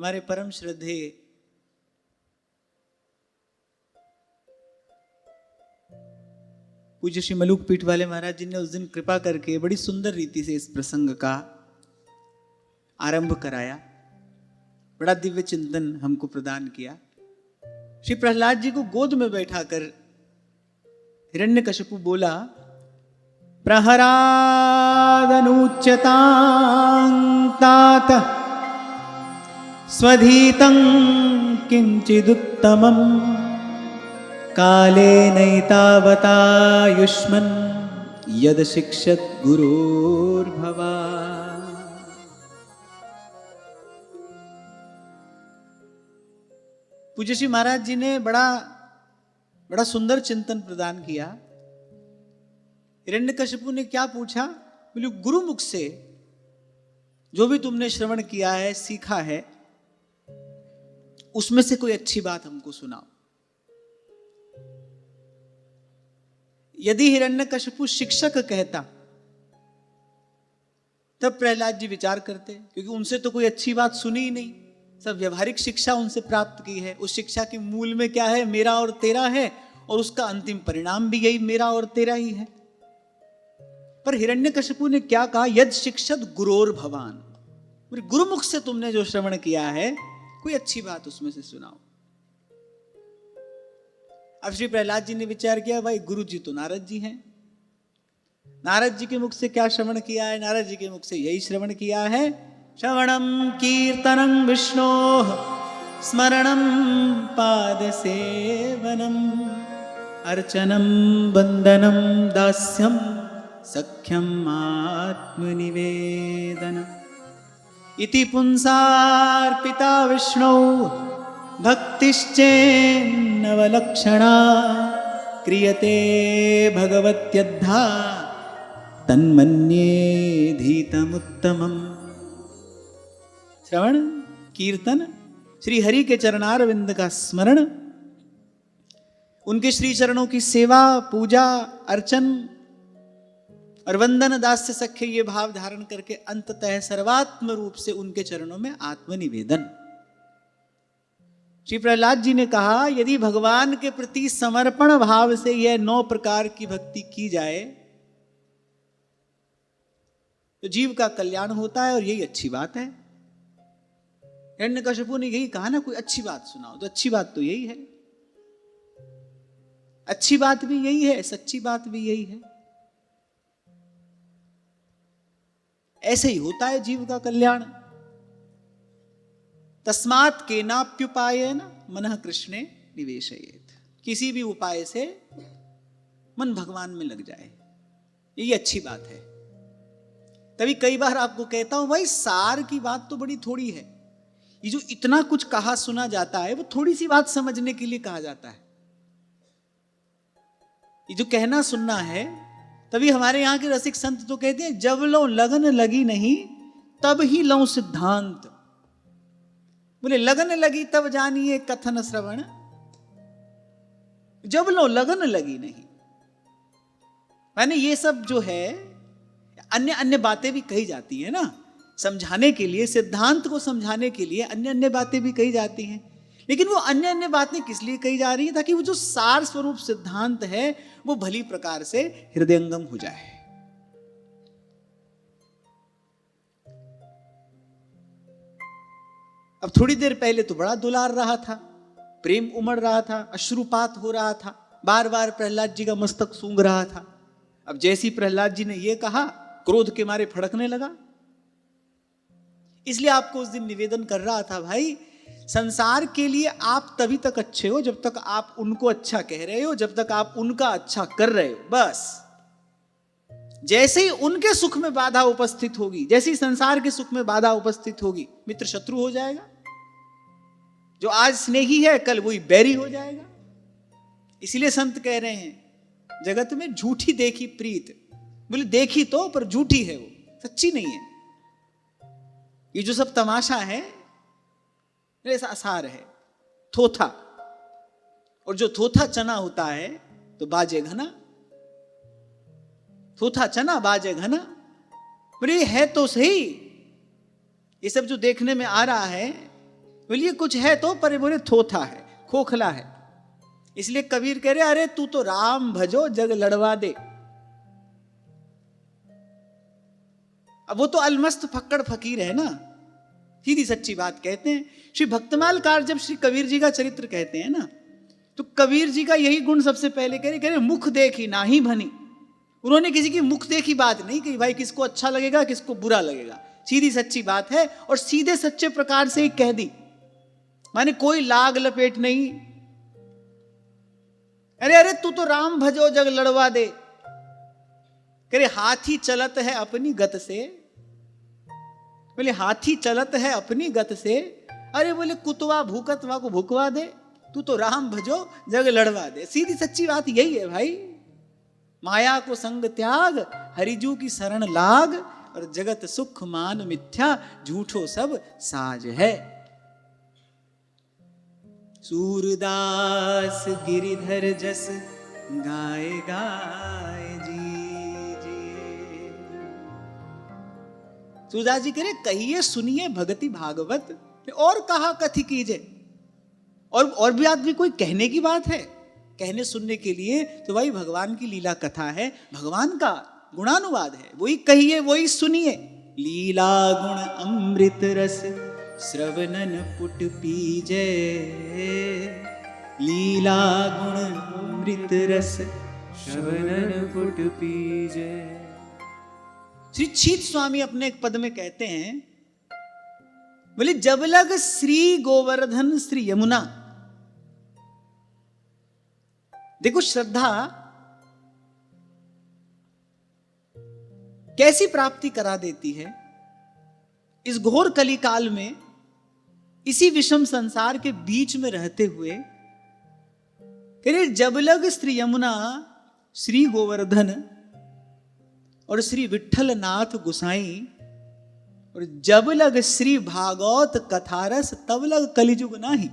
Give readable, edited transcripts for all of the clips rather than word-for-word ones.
हमारे परम श्रद्धेय पूज्य श्री मलूक पीठ वाले महाराज जी ने उस दिन कृपा करके बड़ी सुंदर रीति से इस प्रसंग का आरंभ कराया। बड़ा दिव्य चिंतन हमको प्रदान किया। श्री प्रहलाद जी को गोद में बैठाकर हिरण्यकशिपु बोला, प्रहरादनुच्यतां तात स्वधीतं किंचिदुत्तमम् काले नैतावतायुष्मन् यद शिक्षत गुरुर्भवा। पूज्य श्री महाराज जी ने बड़ा सुंदर चिंतन प्रदान किया। हिरण्यकशिपु ने क्या पूछा? बोले गुरुमुख से जो भी तुमने श्रवण किया है, सीखा है, उसमें से कोई अच्छी बात हमको सुनाओ। यदि हिरण्यकशिपु शिक्षक कहता तब प्रहलाद जी विचार करते, क्योंकि उनसे तो कोई अच्छी बात सुनी ही नहीं, सब व्यवहारिक शिक्षा उनसे प्राप्त की है। उस शिक्षा के मूल में क्या है? मेरा और तेरा है, और उसका अंतिम परिणाम भी यही मेरा और तेरा ही है। पर हिरण्यकशिपु ने क्या कहा? यद शिक्षत गुरोर भवान, गुरुमुख से तुमने जो श्रवण किया है, कोई अच्छी बात उसमें से सुनाओ। अब श्री प्रहलाद जी ने विचार किया, भाई गुरु जी तो नारद जी हैं, नारद जी के मुख से क्या श्रवण किया है? नारद जी के मुख से यही श्रवण किया है, श्रवणम कीर्तनं विष्णोः स्मरणं पादसेवनम अर्चनं वंदनं दास्यं सख्यं आत्मनिवेदनम् इति पुंसार्पिता विष्णौ भक्तिश्चेन्नवलक्षणा क्रियते भगवत्यद्धा तन्मन्येधीतमुत्तमम्। श्रवण, कीर्तन, श्री हरि के चरणारविंद का स्मरण, उनके श्री चरणों की सेवा, पूजा, अर्चन और वंदन दास्य सख्य, ये भाव धारण करके अंततः सर्वात्म रूप से उनके चरणों में आत्मनिवेदन। श्री प्रहलाद जी ने कहा, यदि भगवान के प्रति समर्पण भाव से यह 9 प्रकार की भक्ति की जाए तो जीव का कल्याण होता है, और यही अच्छी बात है। हिरण्यकशिपु ने यही कहा ना, कोई अच्छी बात सुनाओ। तो अच्छी बात तो यही है, अच्छी बात भी यही है, सच्ची बात भी यही है। ऐसे ही होता है जीव का कल्याण। तस्मात् केनाप्युपायेन मनः कृष्णे निवेशयेत्, किसी भी उपाय से मन भगवान में लग जाए, ये अच्छी बात है। तभी कई बार आपको कहता हूं, भाई सार की बात तो बड़ी थोड़ी है। ये जो इतना कुछ कहा सुना जाता है, वो थोड़ी सी बात समझने के लिए कहा जाता है। ये जो कहना सुनना है, तभी हमारे यहां के रसिक संत तो कहते हैं, जब लो लगन लगी नहीं तब ही लो सिद्धांत। बोले लगन लगी तब जानिए कथन श्रवण, जब लो लगन लगी नहीं। माने ये सब जो है, अन्य अन्य बातें भी कही जाती है ना, समझाने के लिए, सिद्धांत को समझाने के लिए अन्य अन्य बातें भी कही जाती हैं। लेकिन वो अन्य अन्य बातें किस लिए कही जा रही हैं? ताकि वो जो सार स्वरूप सिद्धांत है वो भली प्रकार से हृदयंगम हो जाए। अब थोड़ी देर पहले तो बड़ा दुलार रहा था, प्रेम उमड़ रहा था, अश्रुपात हो रहा था, बार बार प्रहलाद जी का मस्तक सूंघ रहा था। अब जैसी प्रहलाद जी ने यह कहा, क्रोध के मारे फड़कने लगा। इसलिए आपको उस दिन निवेदन कर रहा था, भाई संसार के लिए आप तभी तक अच्छे हो जब तक आप उनको अच्छा कह रहे हो, जब तक आप उनका अच्छा कर रहे हो। बस जैसे ही उनके सुख में बाधा उपस्थित होगी, जैसे ही संसार के सुख में बाधा उपस्थित होगी, मित्र शत्रु हो जाएगा। जो आज स्नेही है कल वही बैरी हो जाएगा। इसलिए संत कह रहे हैं, जगत में झूठी देखी प्रीत। बोले देखी तो, पर झूठी है, वो सच्ची नहीं है। ये जो सब तमाशा है, ऐसा आसार है, थोथा। और जो थोथा चना होता है तो बाजे घना, थोथा चना बाजे घना। बोले है तो सही, ये सब जो देखने में आ रहा है बोलिए कुछ है तो, पर बोले थोथा है, खोखला है। इसलिए कबीर कह रहे अरे तू तो राम भजो जग लड़वा दे। अब वो तो अलमस्त फक्कड़ फकीर है ना, सीधी सच्ची बात कहते हैं। श्री भक्तमालकार जब श्री कबीर जी का चरित्र कहते हैं ना, तो कबीर जी का यही गुण सबसे पहले कह रहे मुख देखी ना ही भनी। उन्होंने किसी की मुख देखी बात नहीं कही, भाई किसको अच्छा लगेगा किसको बुरा लगेगा, सीधी सच्ची बात है और सीधे सच्चे प्रकार से ही कह दी, माने कोई लाग लपेट नहीं। अरे अरे तू तो राम भजो जग लड़वा दे। करे हाथी चलत है अपनी गत से, बोले हाथी चलत है अपनी गत से, अरे बोले कुतवा भूकतवा को भुकवा दे, तू तो राम भजो जग लड़वा दे। सीधी सच्ची बात यही है भाई, माया को संग त्याग, हरिजू की शरण लाग, और जगत सुख मान मिथ्या, झूठो सब साज है। सूरदास गिरिधर जस गाय गाय जी जी। सूरदास जी कह रहे कहिए सुनिए भगति भागवत, और कहा कथि कीजिए। और भी आदमी कोई कहने की बात है, कहने सुनने के लिए तो भाई भगवान की लीला कथा है, भगवान का गुणानुवाद है, वही कहिए वही सुनिए। लीला गुण अमृत रस श्रवणन पुट पीजे, लीला गुण अमृत रस श्रवणन पुट पीजे। श्री छीत स्वामी अपने एक पद में कहते हैं, बोले जब लग श्री गोवर्धन श्री यमुना। देखो श्रद्धा कैसी प्राप्ति करा देती है। इस घोर कली काल में, इसी विषम संसार के बीच में रहते हुए, कह रहे जब लग श्री यमुना श्री गोवर्धन और श्री विठल नाथ गुसाई, और जब लग श्री भागवत कथारस तब लग कलिजुग नाही।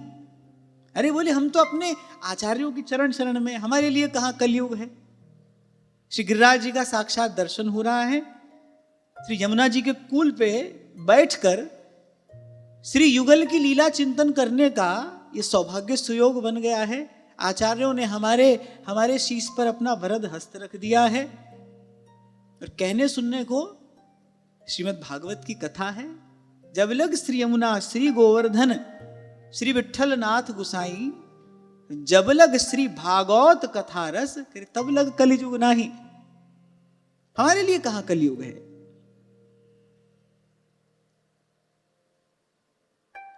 अरे बोले हम तो अपने आचार्यों की चरण शरण में, हमारे लिए कहां कलयुग है। श्री गिरिराज जी का साक्षात दर्शन हो रहा है, श्री यमुना जी के कूल पे बैठकर श्री युगल की लीला चिंतन करने का ये सौभाग्य सुयोग बन गया है। आचार्यों ने हमारे शीश पर अपना वरद हस्त रख दिया है, और कहने सुनने को श्रीमद् भागवत की कथा है। जब लग श्री यमुना श्री गोवर्धन श्री विठल नाथ गुसाई, जब लग श्री भागवत कथा रस, तब लग कलियुग नाही। हमारे लिए कहां कलयुग है।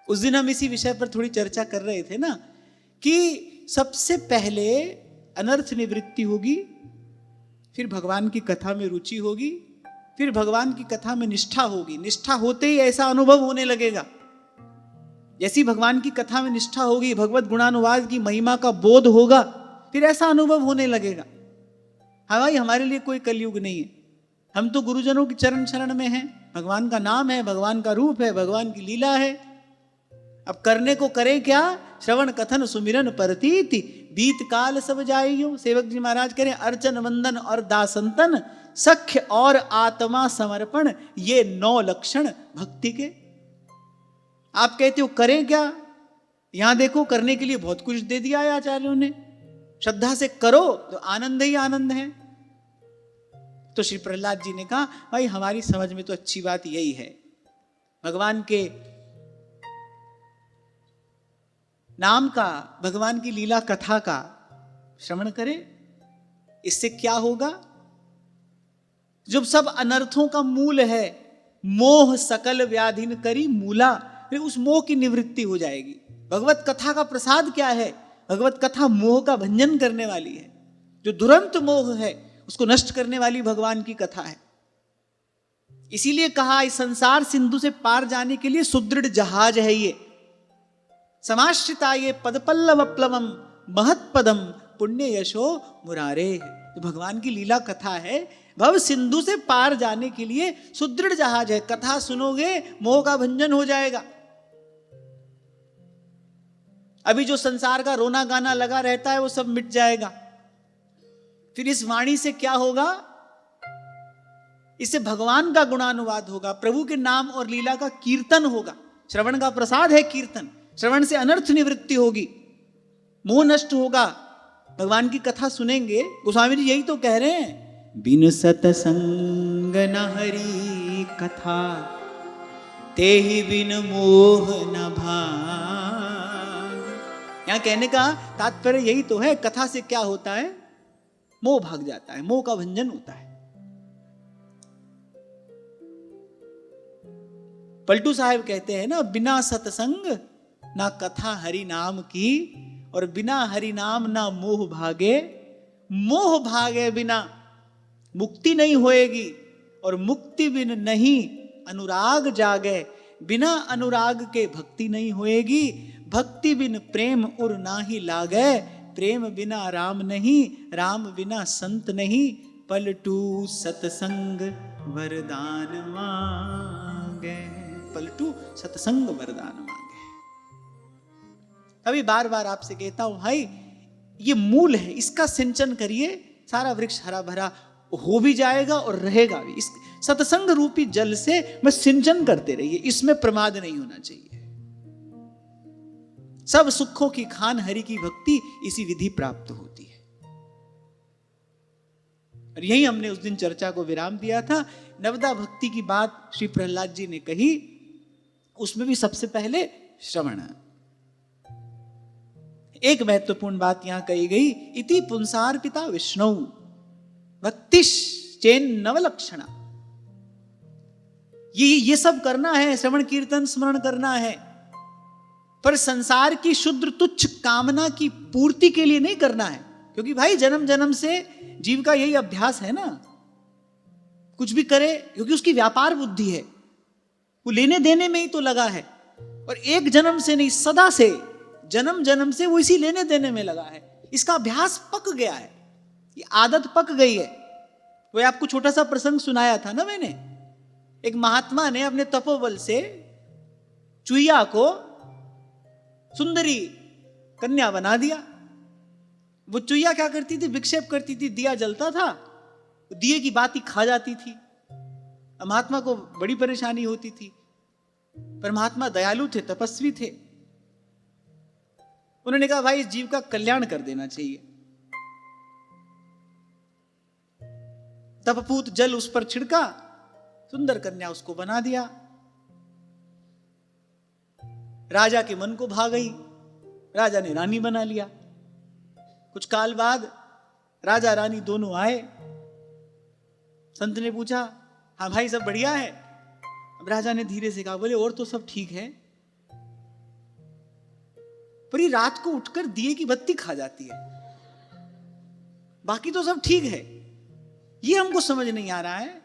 उस दिन हम इसी विषय पर थोड़ी चर्चा कर रहे थे ना, कि सबसे पहले अनर्थ निवृत्ति होगी, फिर भगवान की कथा में रुचि होगी, फिर भगवान की कथा में निष्ठा होगी। निष्ठा होते ही ऐसा अनुभव होने लगेगा, जैसी भगवान की कथा में निष्ठा होगी, भगवत गुणानुवाद की महिमा का बोध होगा, फिर ऐसा अनुभव होने लगेगा। हाँ भाई हमारे लिए कोई कलयुग नहीं है, हम तो गुरुजनों की चरण शरण में हैं। भगवान का नाम है, भगवान का रूप है, भगवान की लीला है। अब करने को करें क्या, श्रवण कथन सुमिरन परतीति, बीत काल सब जाइयो। सेवक जी महाराज करें अर्चन वंदन और दासंतन, सख्य और आत्मा समर्पण, ये 9 लक्षण भक्ति के। आप कहते हो करें क्या, यहां देखो करने के लिए बहुत कुछ दे दिया है आचार्यों ने। श्रद्धा से करो तो आनंद ही आनंद है। तो श्री प्रहलाद जी ने कहा भाई हमारी समझ में तो अच्छी बात यही है, भगवान के नाम का, भगवान की लीला कथा का श्रवण करें। इससे क्या होगा, जब सब अनर्थों का मूल है, मोह सकल व्याधिन करी मूला, फिर उस मोह की निवृत्ति हो जाएगी। भगवत कथा का प्रसाद क्या है, भगवत कथा मोह का भंजन करने वाली है। जो दुरंत मोह है उसको नष्ट करने वाली भगवान की कथा है। इसीलिए कहा इस संसार सिंधु से पार जाने के लिए सुदृढ़ जहाज है ये। समाश्रिता ये पदपल्लव प्लवम महत पदम पुण्य यशो मुरारे। तो भगवान की लीला कथा है, भव सिंधु से पार जाने के लिए सुदृढ़ जहाज है। कथा सुनोगे मोह का भंजन हो जाएगा। अभी जो संसार का रोना गाना लगा रहता है वो सब मिट जाएगा। फिर इस वाणी से क्या होगा, इससे भगवान का गुणानुवाद होगा, प्रभु के नाम और लीला का कीर्तन होगा। श्रवण का प्रसाद है कीर्तन। श्रवण से अनर्थ निवृत्ति होगी, मोह नष्ट होगा। भगवान की कथा सुनेंगे, गोस्वामी जी यही तो कह रहे हैं, बिन सतसंग न हरि कथा, तेहि बिन मोह न भाग। यहां कहने का तात्पर्य यही तो है, कथा से क्या होता है, मोह भाग जाता है, मोह का भंजन होता है। पलटू साहब कहते हैं ना, बिना सत्संग ना कथा हरि नाम की, और बिना हरि नाम ना मोह भागे। मोह भागे बिना मुक्ति नहीं होएगी, और मुक्ति बिन नहीं अनुराग जागे। बिना अनुराग के भक्ति नहीं होएगी, भक्ति बिन प्रेम उर नाही लागे। प्रेम बिना राम नहीं, राम बिना संत नहीं। पलटू सत्संग वरदान मांगे, पलटू सत्संग वरदान मांगे। अभी बार बार आपसे कहता हूं भाई, ये मूल है, इसका सिंचन करिए, सारा वृक्ष हरा भरा हो भी जाएगा और रहेगा भी। इस सत्संग रूपी जल से बस सिंचन करते रहिए, इसमें प्रमाद नहीं होना चाहिए। सब सुखों की खान हरि की भक्ति इसी विधि प्राप्त होती है। और यही हमने उस दिन चर्चा को विराम दिया था। नवदा भक्ति की बात श्री प्रहलाद जी ने कही, उसमें भी सबसे पहले श्रवण। एक महत्वपूर्ण बात यहां कही गई, इति पुंसार पिता विष्णु भक्तिश्चेन नवलक्षणा। ये सब करना है, श्रवण कीर्तन स्मरण करना है, पर संसार की शुद्र तुच्छ कामना की पूर्ति के लिए नहीं करना है। क्योंकि भाई जन्म जन्म से जीव का यही अभ्यास है ना, कुछ भी करे, क्योंकि उसकी व्यापार बुद्धि है, वो लेने देने में ही तो लगा है। और एक जन्म से नहीं, सदा से, जन्म जन्म से वो इसी लेने देने में लगा है। इसका अभ्यास पक गया है, ये आदत पक गई है। वो आपको छोटा सा प्रसंग सुनाया था ना मैंने, एक महात्मा ने अपने तपोबल से चुईया को सुंदरी कन्या बना दिया। वो चुईया क्या करती थी, विक्षेप करती थी, दिया जलता था, दिए की बाती खा जाती थी। महात्मा को बड़ी परेशानी होती थी, पर महात्मा दयालु थे, तपस्वी थे। उन्होंने कहा भाई इस जीव का कल्याण कर देना चाहिए। तपपूत जल उस पर छिड़का, सुंदर कन्या उसको बना दिया। राजा के मन को भा गई, राजा ने रानी बना लिया। कुछ काल बाद राजा रानी दोनों आए, संत ने पूछा हाँ भाई सब बढ़िया है? अब राजा ने धीरे से कहा, बोले और तो सब ठीक है, पर ये रात को उठकर दिए की बत्ती खा जाती है, बाकी तो सब ठीक है। ये हमको समझ नहीं आ रहा है,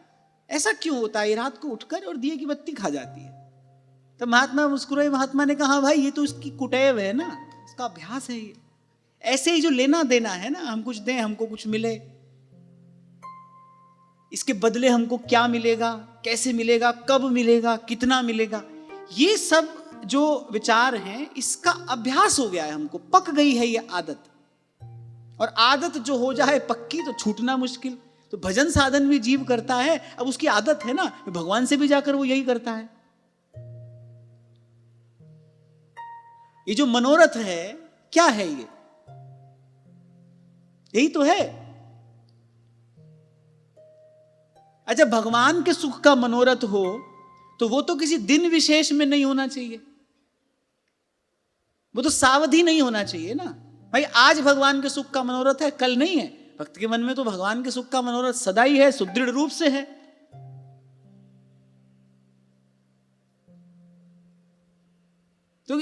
ऐसा क्यों होता है, रात को उठकर और दिए की बत्ती खा जाती है। तो महात्मा मुस्कुराए, महात्मा ने कहा भाई ये तो इसकी कुटैव है ना, इसका अभ्यास है। ये ऐसे ही जो लेना देना है ना, हम कुछ दें हमको कुछ मिले, इसके बदले हमको क्या मिलेगा, कैसे मिलेगा, कब मिलेगा, कितना मिलेगा, ये सब जो विचार हैं इसका अभ्यास हो गया है, हमको पक गई है ये आदत। और आदत जो हो जाए पक्की तो छूटना मुश्किल। तो भजन साधन भी जीव करता है, अब उसकी आदत है ना, भगवान से भी जाकर वो यही करता है। ये जो मनोरथ है क्या है, ये यही तो है। अच्छा भगवान के सुख का मनोरथ हो तो वो तो किसी दिन विशेष में नहीं होना चाहिए, वो तो सावधि नहीं होना चाहिए ना। भाई आज भगवान के सुख का मनोरथ है, कल नहीं है। भक्त के मन में तो भगवान के सुख का मनोरथ सदा ही है, सुदृढ़ रूप से है। तो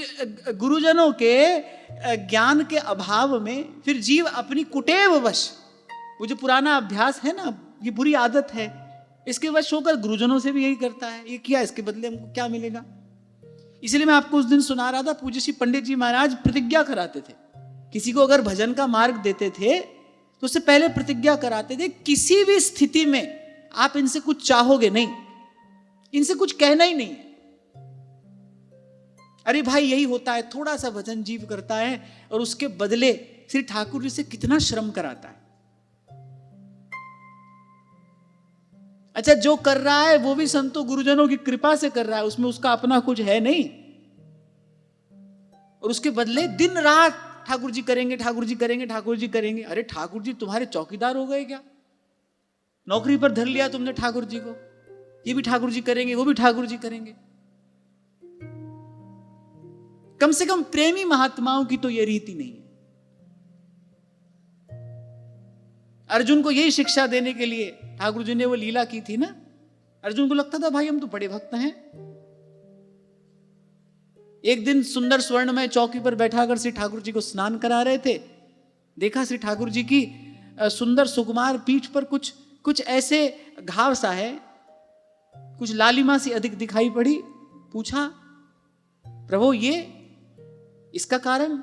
गुरुजनों के ज्ञान के अभाव में फिर जीव अपनी कुटेव वश, वो जो पुराना अभ्यास है ना, ये बुरी आदत है, इसके वश होकर गुरुजनों से भी यही करता है। ये किया, इसके बदले हमको क्या मिलेगा। इसलिए मैं आपको उस दिन सुना रहा था, पूज्य श्री पंडित जी महाराज प्रतिज्ञा कराते थे। किसी को अगर भजन का मार्ग देते थे तो उससे पहले प्रतिज्ञा कराते थे, किसी भी स्थिति में आप इनसे कुछ चाहोगे नहीं, इनसे कुछ कहना ही नहीं। अरे भाई यही होता है, थोड़ा सा भजन जीव करता है और उसके बदले श्री ठाकुर जी से कितना श्रम कराता है। अच्छा जो कर रहा है वो भी संतों गुरुजनों की कृपा से कर रहा है, उसमें उसका अपना कुछ है नहीं। और उसके बदले दिन रात ठाकुर जी करेंगे, ठाकुर जी करेंगे, ठाकुर जी करेंगे। अरे ठाकुर जी तुम्हारे चौकीदार हो गए क्या? नौकरी पर धर लिया तुमने ठाकुर जी को, ये भी ठाकुर जी करेंगे, वो भी ठाकुर जी करेंगे। कम से कम प्रेमी महात्माओं की तो ये रीति नहीं है। अर्जुन को यही शिक्षा देने के लिए ठाकुर जी ने वो लीला की थी ना। अर्जुन को लगता था भाई हम तो बड़े भक्त हैं। एक दिन सुंदर स्वर्णमय चौकी पर बैठाकर श्री ठाकुर जी को स्नान करा रहे थे। देखा श्री ठाकुर जी की सुंदर सुकुमार पीठ पर कुछ ऐसे घाव सा है, कुछ लालिमा सी अधिक दिखाई पड़ी। पूछा प्रभु ये इसका कारण?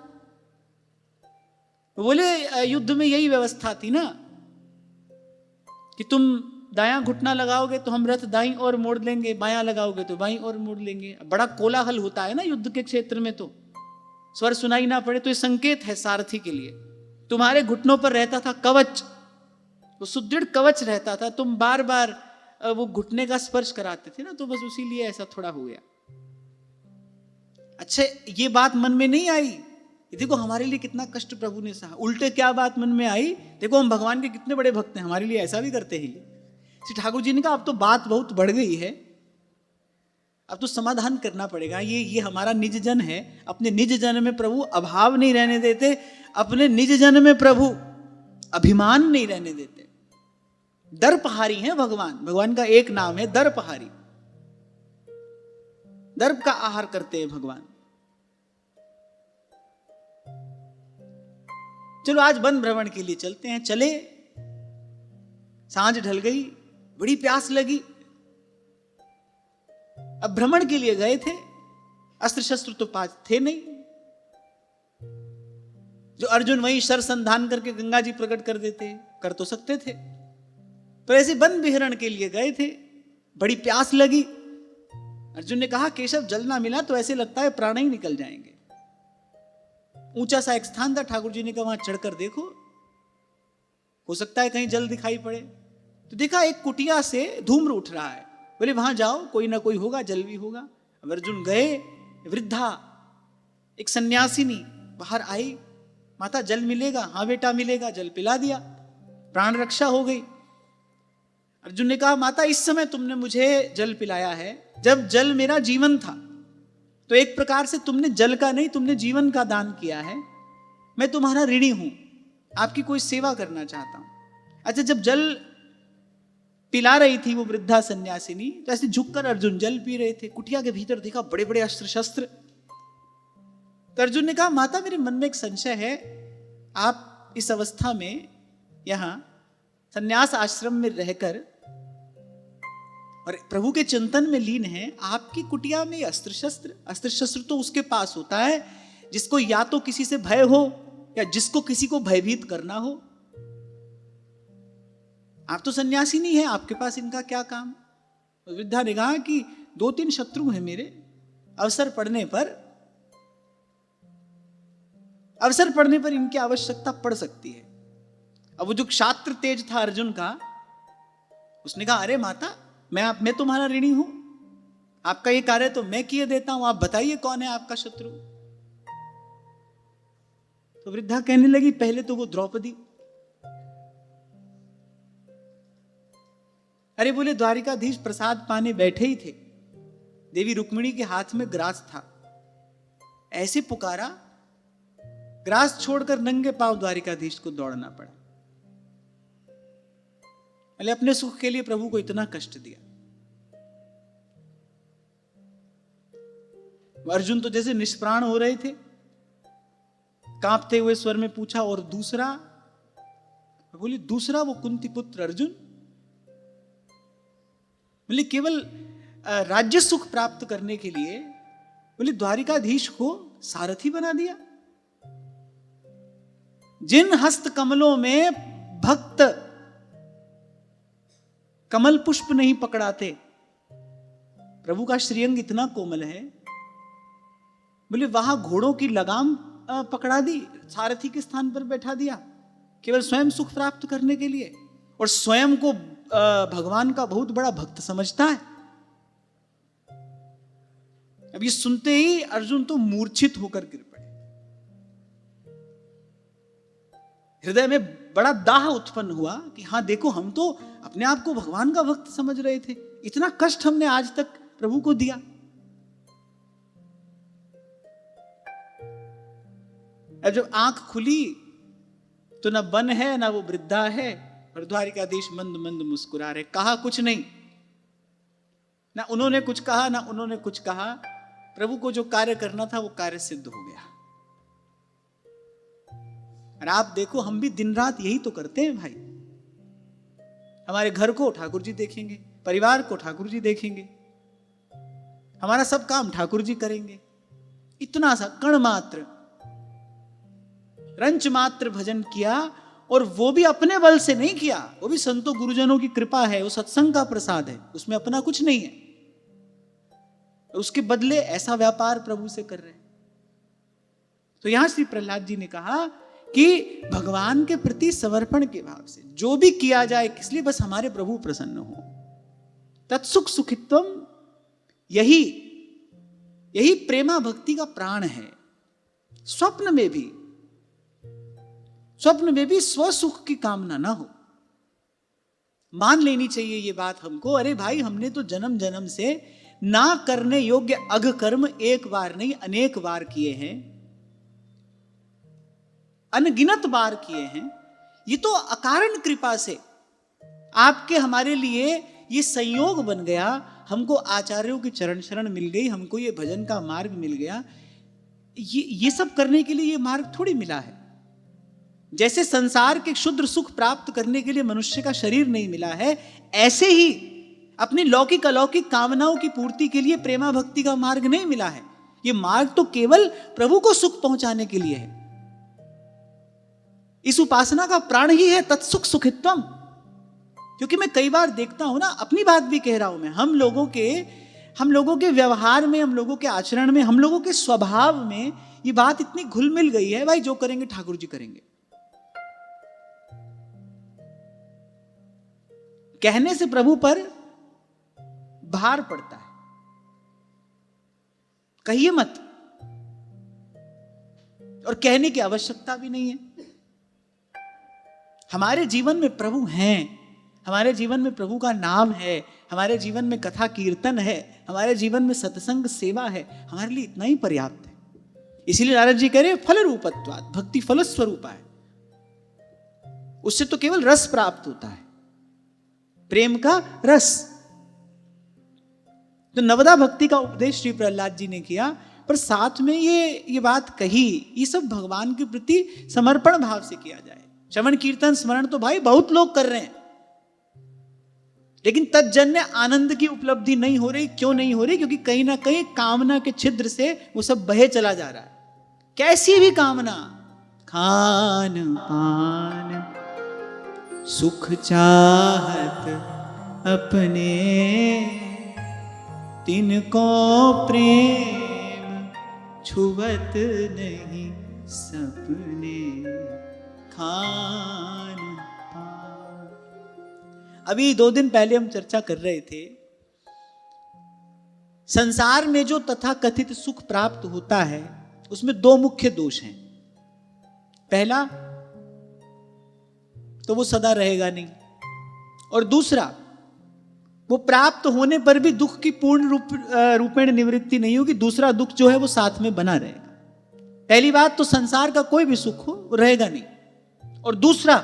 बोले युद्ध में यही व्यवस्था थी ना कि तुम दायां घुटना लगाओगे तो हम रथ दाईं और मोड़ लेंगे, बायां लगाओगे तो बाईं और मोड़ लेंगे। बड़ा कोलाहल होता है ना युद्ध के क्षेत्र में, तो स्वर सुनाई ना पड़े तो ये संकेत है सारथी के लिए। तुम्हारे घुटनों पर रहता था कवच, वो सुदृढ़ कवच रहता था, तुम बार बार वो घुटने का स्पर्श कराते थे ना, तो बस उसी लिए ऐसा थोड़ा हो गया। अच्छा ये बात मन में नहीं आई, देखो हमारे लिए कितना कष्ट प्रभु ने सहा। उल्टे क्या बात मन में आई, देखो हम भगवान के कितने बड़े भक्त हैं, हमारे लिए ऐसा भी करते हैं। श्री ठाकुर जी ने कहा अब तो बात बहुत बढ़ गई है, अब तो समाधान करना पड़ेगा। ये हमारा निज जन है, अपने निज जन में प्रभु अभाव नहीं रहने देते, अपने निज जन में प्रभु अभिमान नहीं रहने देते। दर्पहारी हैं भगवान, भगवान का एक नाम है दर्पहारी। दर्प का आहार करते हैं भगवान। चलो आज वन भ्रमण के लिए चलते हैं। चले, सांझ ढल गई, बड़ी प्यास लगी। अब भ्रमण के लिए गए थे, अस्त्र शस्त्र तो पास थे नहीं। जो अर्जुन वहीं शर संधान करके गंगा जी प्रकट कर देते, कर तो सकते थे, पर ऐसे वन विहरण के लिए गए थे, बड़ी प्यास लगी। अर्जुन ने कहा केशव जल ना मिला तो ऐसे लगता है प्राण ही निकल जाएंगे। ऊंचा सा एक स्थान था, ठाकुर जी ने कहा वहां चढ़कर देखो, हो सकता है कहीं जल दिखाई पड़े। तो देखा एक कुटिया से धूम्र उठ रहा है, बोले वहां जाओ कोई ना कोई होगा, जल भी होगा। अब अर्जुन गए, वृद्धा एक सन्यासिनी बाहर आई, माता जल मिलेगा? हाँ बेटा मिलेगा। जल पिला दिया, प्राण रक्षा हो गई। अर्जुन ने कहा माता इस समय तुमने मुझे जल पिलाया है, जब जल मेरा जीवन था, तो एक प्रकार से तुमने जल का नहीं, तुमने जीवन का दान किया है। मैं तुम्हारा ऋणी हूं, आपकी कोई सेवा करना चाहता हूं। अच्छा जब जल पिला रही थी वो वृद्धा सन्यासिनी, तो ऐसे झुककर अर्जुन जल पी रहे थे। कुटिया के भीतर देखा बड़े बड़े अस्त्र शस्त्र। तो अर्जुन ने कहा माता मेरे मन में एक संशय है, आप इस अवस्था में यहां सन्यास आश्रम में रहकर और प्रभु के चिंतन में लीन है, आपकी कुटिया में अस्त्र शस्त्र तो उसके पास होता है जिसको या तो किसी से भय हो या जिसको किसी को भयभीत करना हो। आप तो सन्यासी नहीं है, आपके पास इनका क्या काम? वृद्धा ने कहा कि 2-3 शत्रु हैं मेरे, अवसर पड़ने पर इनकी आवश्यकता पड़ सकती है। अब वो जो क्षात्र तेज था अर्जुन का, उसने कहा अरे माता मैं तुम्हारा ऋणी हूं, आपका ये कार्य तो मैं किए देता हूं, आप बताइए कौन है आपका शत्रु। तो वृद्धा कहने लगी पहले तो वो द्रौपदी। अरे बोले द्वारिकाधीश प्रसाद पाने बैठे ही थे, देवी रुक्मिणी के हाथ में ग्रास था, ऐसे पुकारा, ग्रास छोड़कर नंगे पांव द्वारिकाधीश को दौड़ना पड़ा। अपने सुख के लिए प्रभु को इतना कष्ट दिया। अर्जुन तो जैसे निष्प्राण हो रहे थे, कांपते हुए स्वर में पूछा और दूसरा? बोले दूसरा वो कुंती पुत्र अर्जुन। बोले केवल राज्य सुख प्राप्त करने के लिए बोले द्वारिकाधीश को सारथी बना दिया। जिन हस्त कमलों में भक्त कमल पुष्प नहीं पकड़ाते, प्रभु का श्रीअंग इतना कोमल है, बोले वहां घोड़ों की लगाम पकड़ा दी, सारथी के स्थान पर बैठा दिया, केवल स्वयं सुख प्राप्त करने के लिए, और स्वयं को भगवान का बहुत बड़ा भक्त समझता है। अब ये सुनते ही अर्जुन तो मूर्छित होकर गिर पड़े। हृदय में बड़ा दाह उत्पन्न हुआ कि हाँ देखो, हम तो अपने आप को भगवान का भक्त समझ रहे थे, इतना कष्ट हमने आज तक प्रभु को दिया। अब जब आंख खुली तो ना वन है ना वो वृद्धा है, और द्वारिकाधीश मंद मंद मुस्कुरा रहे। कहा कुछ नहीं, ना उन्होंने कुछ कहा ना उन्होंने कुछ कहा। प्रभु को जो कार्य करना था वो कार्य सिद्ध हो गया। और आप देखो, हम भी दिन रात यही तो करते हैं भाई। हमारे घर को ठाकुर जी देखेंगे, परिवार को ठाकुर जी देखेंगे, हमारा सब काम ठाकुर जी करेंगे। इतना सा कण मात्र, रंच मात्र भजन किया, और वो भी अपने बल से नहीं किया, वो भी संतों गुरुजनों की कृपा है, वो सत्संग का प्रसाद है, उसमें अपना कुछ नहीं है। उसके बदले ऐसा व्यापार प्रभु से कर रहे हैं। तो यहां श्री प्रहलाद जी ने कहा कि भगवान के प्रति समर्पण के भाव से जो भी किया जाए, किसलिए? बस हमारे प्रभु प्रसन्न हो। तत्सुख सुखित्वम, यही प्रेमा भक्ति का प्राण है। स्वप्न में भी स्वसुख की कामना ना हो। मान लेनी चाहिए ये बात हमको, अरे भाई हमने तो जन्म जन्म से ना करने योग्य अघकर्म एक बार नहीं अनेक बार किए हैं, अनगिनत बार किए हैं। ये तो अकारण कृपा से आपके हमारे लिए ये संयोग बन गया, हमको आचार्यों की चरण शरण मिल गई, हमको ये भजन का मार्ग मिल गया। ये सब करने के लिए ये मार्ग थोड़ी मिला है। जैसे संसार के क्षुद्र सुख प्राप्त करने के लिए मनुष्य का शरीर नहीं मिला है, ऐसे ही अपनी लौकिक अलौकिक कामनाओं की पूर्ति के लिए प्रेमा भक्ति का मार्ग नहीं मिला है। ये मार्ग तो केवल प्रभु को सुख पहुंचाने के लिए है। इस उपासना का प्राण ही है तत्सुख सुखित्वम। क्योंकि मैं कई बार देखता हूं ना, अपनी बात भी कह रहा हूं मैं, हम लोगों के व्यवहार में, हम लोगों के आचरण में, हम लोगों के स्वभाव में ये बात इतनी घुल मिल गई है, भाई जो करेंगे ठाकुर जी करेंगे। कहने से प्रभु पर भार पड़ता है, कहिए मत, और कहने की आवश्यकता भी नहीं है। हमारे जीवन में प्रभु हैं, हमारे जीवन में प्रभु का नाम है, हमारे जीवन में कथा कीर्तन है, हमारे जीवन में सत्संग सेवा है, हमारे लिए इतना ही पर्याप्त है। इसीलिए नारद जी कह रहे फल रूपत्वात्, भक्ति फल स्वरूपा है। उससे तो केवल रस प्राप्त होता है, प्रेम का रस। तो नवदा भक्ति का उपदेश श्री प्रहलाद जी ने किया, पर साथ में ये बात कही, ये सब भगवान के प्रति समर्पण भाव से किया जाए। श्रवण कीर्तन स्मरण तो भाई बहुत लोग कर रहे हैं, लेकिन तज्जन्य आनंद की उपलब्धि नहीं हो रही। क्यों नहीं हो रही? क्योंकि कहीं ना कहीं कामना के छिद्र से वो सब बहे चला जा रहा है। कैसी भी कामना, खान पान सुख चाहत अपने, तिनको प्रेम छुवत नहीं सपने, खान पान। अभी 2 दिन पहले हम चर्चा कर रहे थे, संसार में जो तथाकथित सुख प्राप्त होता है उसमें 2 मुख्य दोष हैं। पहला तो वो सदा रहेगा नहीं, और दूसरा वो प्राप्त होने पर भी दुख की पूर्ण रूपेण निवृत्ति नहीं होगी। दूसरा दुख जो है वो साथ में बना रहेगा। पहली बात तो संसार का कोई भी सुख हो वो रहेगा नहीं, और दूसरा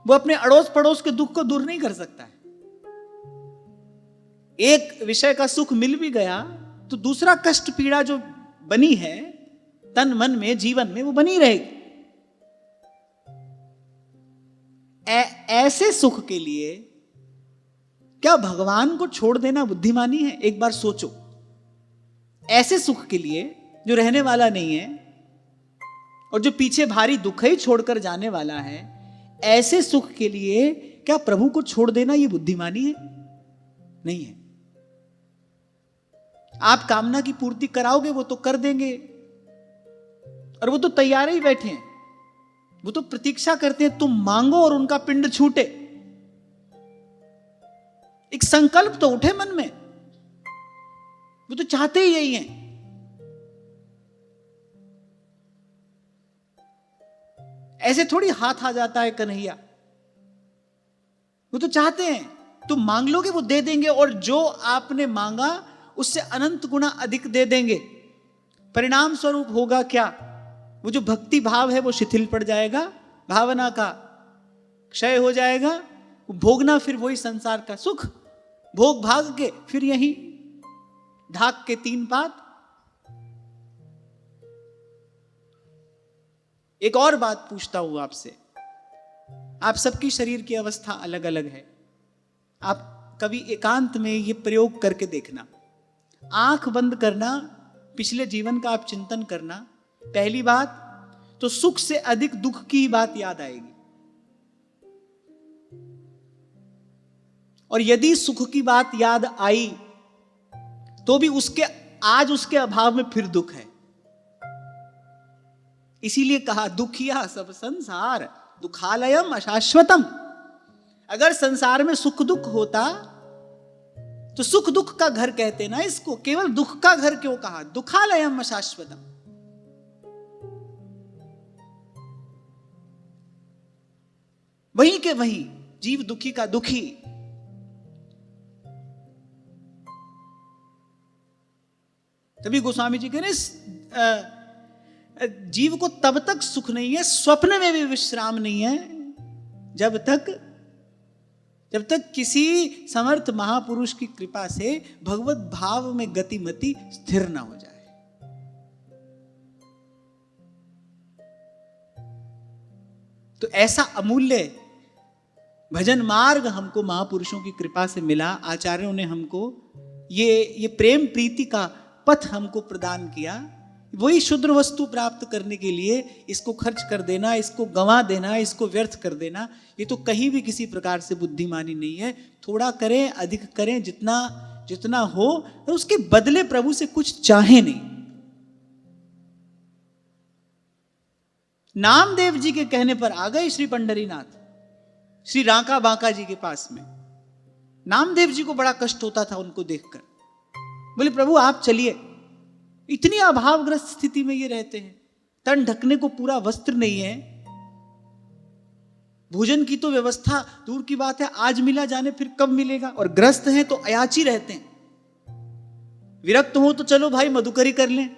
वो अपने अड़ोस पड़ोस के दुख को दूर नहीं कर सकता है। एक विषय का सुख मिल भी गया तो दूसरा कष्ट पीड़ा जो बनी है तन मन में, जीवन में, वो बनी रहेगी। ऐसे सुख के लिए क्या भगवान को छोड़ देना बुद्धिमानी है? एक बार सोचो। ऐसे सुख के लिए जो रहने वाला नहीं है और जो पीछे भारी दुख ही छोड़कर जाने वाला है, ऐसे सुख के लिए क्या प्रभु को छोड़ देना ये बुद्धिमानी है? नहीं है। आप कामना की पूर्ति कराओगे वो तो कर देंगे, और वो तो तैयार ही बैठे हैं, वो तो प्रतीक्षा करते हैं तुम मांगो और उनका पिंड छूटे। एक संकल्प तो उठे मन में, वो तो चाहते ही यही हैं। ऐसे थोड़ी हाथ आ जाता है कन्हैया। वो तो चाहते हैं तुम मांग लोगे वो दे देंगे, और जो आपने मांगा उससे अनंत गुना अधिक दे देंगे। परिणाम स्वरूप होगा क्या? वो जो भक्ति भाव है वो शिथिल पड़ जाएगा, भावना का क्षय हो जाएगा। भोगना फिर वही संसार का सुख, भोग भाग के फिर यही ढाक के 3 पात। एक और बात पूछता हूं आपसे, आप सबकी शरीर की अवस्था अलग अलग है। आप कभी एकांत में ये प्रयोग करके देखना, आंख बंद करना, पिछले जीवन का आप चिंतन करना। पहली बात तो सुख से अधिक दुख की बात याद आएगी, और यदि सुख की बात याद आई तो भी आज उसके अभाव में फिर दुख है। इसीलिए कहा दुखिया सब संसार दुखालयम अशाश्वतम। अगर संसार में सुख दुख होता तो सुख दुख का घर कहते ना इसको, केवल दुख का घर क्यों कहा? दुखालयम अशाश्वतम। वहीं के वहीं जीव दुखी का दुखी। तभी गोस्वामी जी कह रहे जीव को तब तक सुख नहीं है, स्वप्न में भी विश्राम नहीं है, जब तक किसी समर्थ महापुरुष की कृपा से भगवत भाव में गतिमति स्थिर ना हो जाए। तो ऐसा अमूल्य भजन मार्ग हमको महापुरुषों की कृपा से मिला। आचार्यों ने हमको ये प्रेम प्रीति का पथ हमको प्रदान किया। वही शुद्र वस्तु प्राप्त करने के लिए इसको खर्च कर देना, इसको गंवा देना, इसको व्यर्थ कर देना, ये तो कहीं भी किसी प्रकार से बुद्धिमानी नहीं है। थोड़ा करें, अधिक करें, जितना हो, और उसके बदले प्रभु से कुछ चाहे नहीं। नामदेव जी के कहने पर आ गए श्री पंढरीनाथ, श्री रांका बांका जी के पास में। नामदेव जी को बड़ा कष्ट होता था उनको देखकर। बोले प्रभु आप चलिए, इतनी अभावग्रस्त स्थिति में ये रहते हैं, तन ढकने को पूरा वस्त्र नहीं है, भोजन की तो व्यवस्था दूर की बात है, आज मिला जाने फिर कब मिलेगा, और ग्रस्त हैं तो अयाची रहते हैं। विरक्त हो तो चलो भाई मधुकरी कर लें,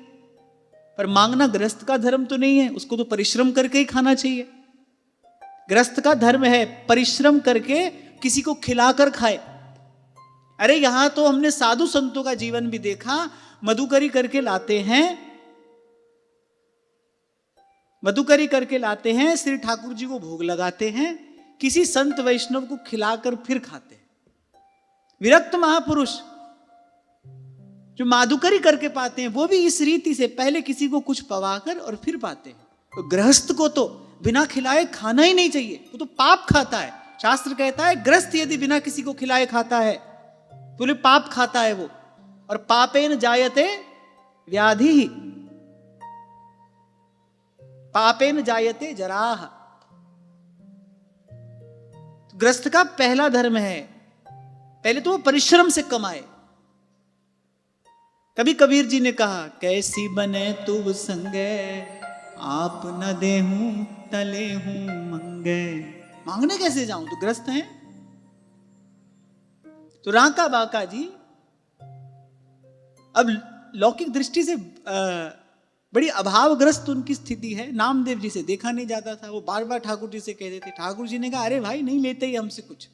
पर मांगना ग्रस्त का धर्म तो नहीं है, उसको तो परिश्रम करके ही खाना चाहिए। ग्रस्त का धर्म है परिश्रम करके किसी को खिलाकर खाए। अरे यहां तो हमने साधु संतों का जीवन भी देखा, मधुकरी करके लाते हैं, मधुकरी करके लाते हैं, श्री ठाकुर जी को भोग लगाते हैं, किसी संत वैष्णव को खिलाकर फिर खाते हैं। विरक्त महापुरुष जो माधुकरी करके पाते हैं वो भी इस रीति से पहले किसी को कुछ पवाकर और फिर पाते हैं। तो गृहस्थ को तो बिना खिलाए खाना ही नहीं चाहिए, वो तो पाप खाता है। शास्त्र कहता है गृहस्थ यदि बिना किसी को खिलाए खाता है बोले पाप खाता है वो, और पापेन जायते व्याधि, पापेन जायते जराह। तो गृहस्थ का पहला धर्म है पहले तो वो परिश्रम से कमाए। कभी कबीर जी ने कहा कैसी बने तुव संगे, आप न देहूं तले हूं मंगे। मांगने कैसे जाऊं, तो ग्रस्त हैं। तो रांका बांका जी अब लौकिक दृष्टि से बड़ी अभावग्रस्त उनकी स्थिति है। नामदेव जी से देखा नहीं जाता था, वो बार बार ठाकुर जी से कहते थे। ठाकुर जी ने कहा अरे भाई नहीं लेते ही हमसे कुछ।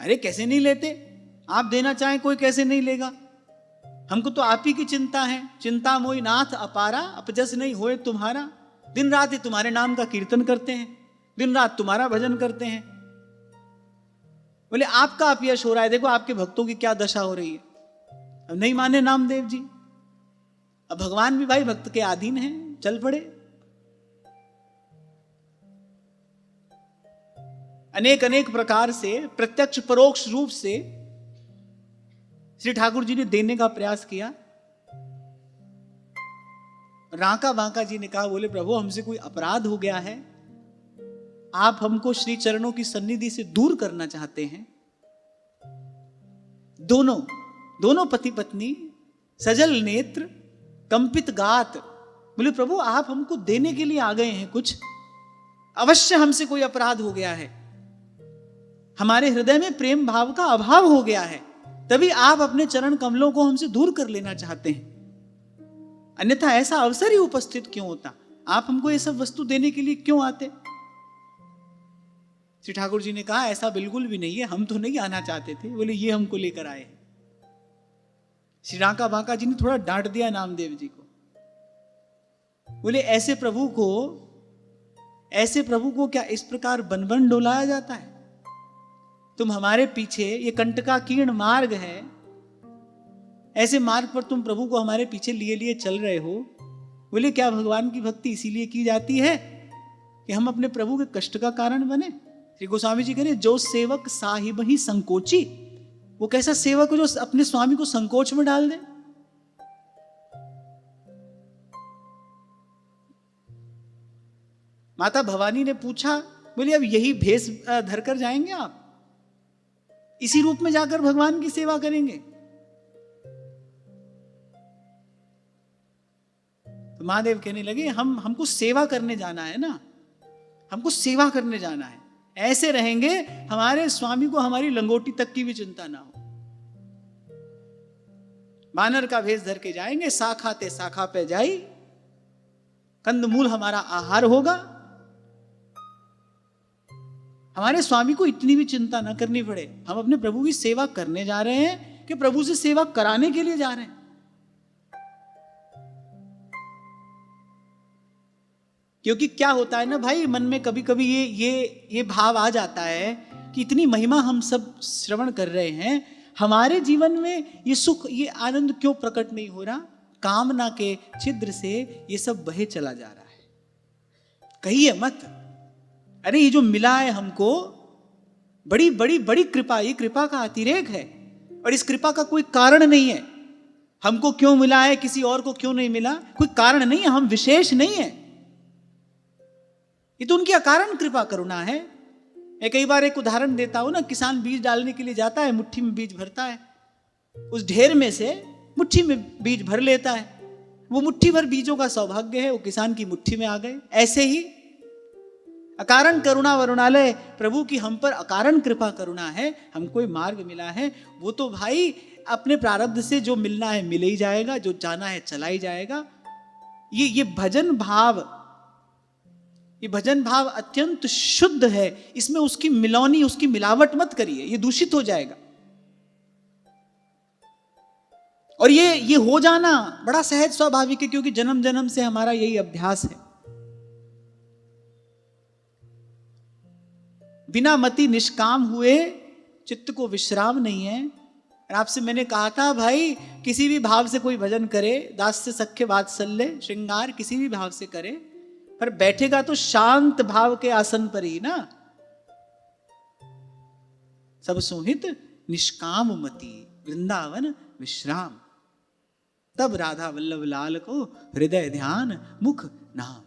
अरे कैसे नहीं लेते, आप देना चाहें कोई कैसे नहीं लेगा, हमको तो आप ही की चिंता है। चिंता मोई नाथ अपारा, अपजस नहीं होए तुम्हारा। दिन रात ही तुम्हारे नाम का कीर्तन करते हैं, दिन रात तुम्हारा भजन करते हैं। बोले आपका अपयश हो रहा है, देखो आपके भक्तों की क्या दशा हो रही है। अब नहीं माने नामदेव जी, अब भगवान भी भाई भक्त के अधीन हैं, चल पड़े। अनेक अनेक प्रकार से प्रत्यक्ष परोक्ष रूप से श्री ठाकुर जी ने देने का प्रयास किया। रांका बांका जी ने कहा बोले प्रभु हमसे कोई अपराध हो गया है, आप हमको श्री चरणों की सन्निधि से दूर करना चाहते हैं। दोनों पति पत्नी सजल नेत्र कंपित गात बोले प्रभु आप हमको देने के लिए आ गए हैं कुछ, अवश्य हमसे कोई अपराध हो गया है, हमारे हृदय में प्रेम भाव का अभाव हो गया है, तभी आप अपने चरण कमलों को हमसे दूर कर लेना चाहते हैं, अन्यथा ऐसा अवसर ही उपस्थित क्यों होता, आप हमको ये सब वस्तु देने के लिए क्यों आते। श्री ठाकुर जी ने कहा ऐसा बिल्कुल भी नहीं है, हम तो नहीं आना चाहते थे, बोले ये हमको लेकर आए। श्री रांका बांका जी ने थोड़ा डांट दिया नामदेव जी को, बोले ऐसे प्रभु को क्या इस प्रकार बन बन डोलाया जाता है, तुम हमारे पीछे, ये कंटकाकीर्ण मार्ग है, ऐसे मार्ग पर तुम प्रभु को हमारे पीछे लिए लिए चल रहे हो। बोले क्या भगवान की भक्ति इसीलिए की जाती है कि हम अपने प्रभु के कष्ट का कारण बने। श्री गोस्वामी जी कह रहे जो सेवक साहिब ही संकोची, वो कैसा सेवक हो जो अपने स्वामी को संकोच में डाल दे। माता भवानी ने पूछा, बोले अब यही भेष धरकर जाएंगे आप, इसी रूप में जाकर भगवान की सेवा करेंगे। तो महादेव कहने लगे हमको सेवा करने जाना है ना, हमको सेवा करने जाना है, ऐसे रहेंगे हमारे स्वामी को हमारी लंगोटी तक की भी चिंता ना हो। बानर का भेष धर के जाएंगे, शाखा ते शाखा पे जाई, कंदमूल हमारा आहार होगा, हमारे स्वामी को इतनी भी चिंता ना करनी पड़े। हम अपने प्रभु की सेवा करने जा रहे हैं कि प्रभु से सेवा कराने के लिए जा रहे हैं। क्योंकि क्या होता है ना भाई, मन में कभी कभी ये भाव आ जाता है कि इतनी महिमा हम सब श्रवण कर रहे हैं, हमारे जीवन में ये सुख ये आनंद क्यों प्रकट नहीं हो रहा। कामना के छिद्र से ये सब बहे चला जा रहा है। कहिए मत, अरे ये जो मिला है हमको बड़ी बड़ी बड़ी कृपा, ये कृपा का अतिरेक है और इस कृपा का कोई कारण नहीं है। हमको क्यों मिला है, किसी और को क्यों नहीं मिला, कोई कारण नहीं है, हम विशेष नहीं है, ये तो उनकी अकारण कृपा करुणा है। मैं कई बार एक उदाहरण देता हूं ना, किसान बीज डालने के लिए जाता है, मुट्ठी में बीज भरता है, उस ढेर में से मुट्ठी में बीज भर लेता है, वो मुट्ठी भर बीजों का सौभाग्य है, वो किसान की मुट्ठी में आ गए। ऐसे ही अकारण करुणा वरुणालय प्रभु की हम पर अकारण कृपा करुणा है, हमको ये मार्ग मिला है, वो तो भाई अपने प्रारब्ध से जो मिलना है मिल ही जाएगा, जो जाना है चला ही जाएगा। ये भजन भाव, ये भजन भाव अत्यंत शुद्ध है, इसमें उसकी मिलौनी, उसकी मिलावट मत करिए, ये दूषित हो जाएगा। और ये हो जाना बड़ा सहज स्वाभाविक है, क्योंकि जन्म जन्म से हमारा यही अभ्यास है। बिना मति निष्काम हुए चित्त को विश्राम नहीं है। और आपसे मैंने कहा था भाई, किसी भी भाव से कोई भजन करे, दास से सख्य वात्सल्य श्रृंगार किसी भी भाव से करे, पर बैठेगा तो शांत भाव के आसन पर ही ना। सब सोहित निष्काम मति वृंदावन विश्राम, तब राधा वल्लभ लाल को हृदय ध्यान मुख नाम।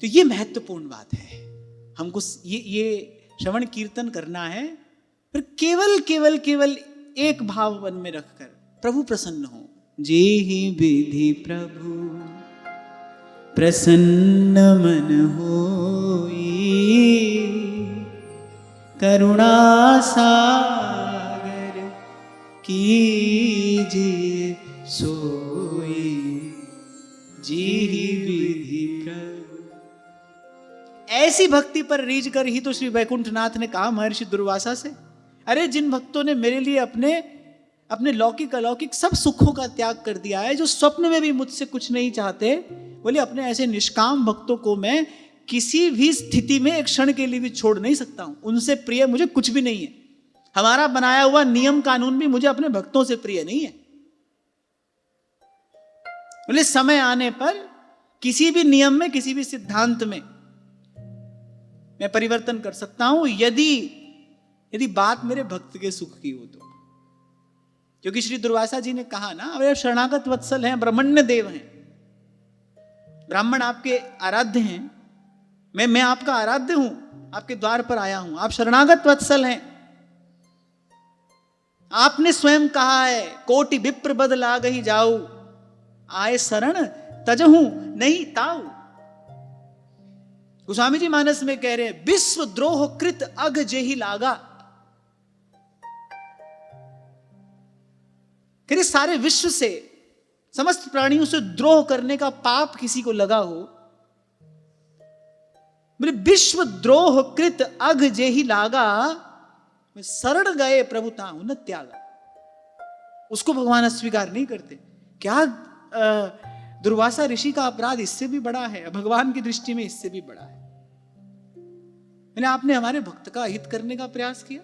तो ये महत्वपूर्ण बात है, हमको ये श्रवण कीर्तन करना है, पर केवल केवल केवल एक भाव मन में रखकर प्रभु प्रसन्न हो। जे ही विधि प्रभु प्रसन्न मन होई, करुणा सागर कीजिए सोई, जी ही विधि प्रभु। ऐसी भक्ति पर रीझ कर ही तो श्री वैकुंठनाथ ने कहा महर्षि दुर्वासा से, अरे जिन भक्तों ने मेरे लिए अपने लौकिक अलौकिक सब सुखों का त्याग कर दिया है, जो स्वप्न में भी मुझसे कुछ नहीं चाहते, बोले अपने ऐसे निष्काम भक्तों को मैं किसी भी स्थिति में एक क्षण के लिए भी छोड़ नहीं सकता हूं। उनसे प्रिय मुझे कुछ भी नहीं है, हमारा बनाया हुआ नियम कानून भी मुझे अपने भक्तों से प्रिय नहीं है। बोले समय आने पर किसी भी नियम में, किसी भी सिद्धांत में मैं परिवर्तन कर सकता हूं, यदि बात मेरे भक्त के सुख की हो तो। क्योंकि श्री दुर्वासा जी ने कहा ना, अरे शरणागत वत्सल हैं, ब्रह्मण्य देव हैं, ब्राह्मण आपके आराध्य हैं, मैं आपका आराध्य हूं, आपके द्वार पर आया हूं, आप शरणागत वत्सल हैं। आपने स्वयं कहा है, कोटि विप्र बद ला गही जाऊ, आए शरण तजहू नहीं ताऊ। गोस्वामी जी मानस में कह रहे हैं, विश्व द्रोह कृत अघ जेहि लागा। कह रहे सारे विश्व से, समस्त प्राणियों से द्रोह करने का पाप किसी को लगा हो, बोले विश्व द्रोह कृत अघ जेहि लागा, शरण गए प्रभु ताहु न त्यागा। उसको भगवान अस्वीकार नहीं करते। क्या दुर्वासा ऋषि का अपराध इससे भी बड़ा है, भगवान की दृष्टि में इससे भी बड़ा है। मैंने आपने हमारे भक्त का हित करने का प्रयास किया,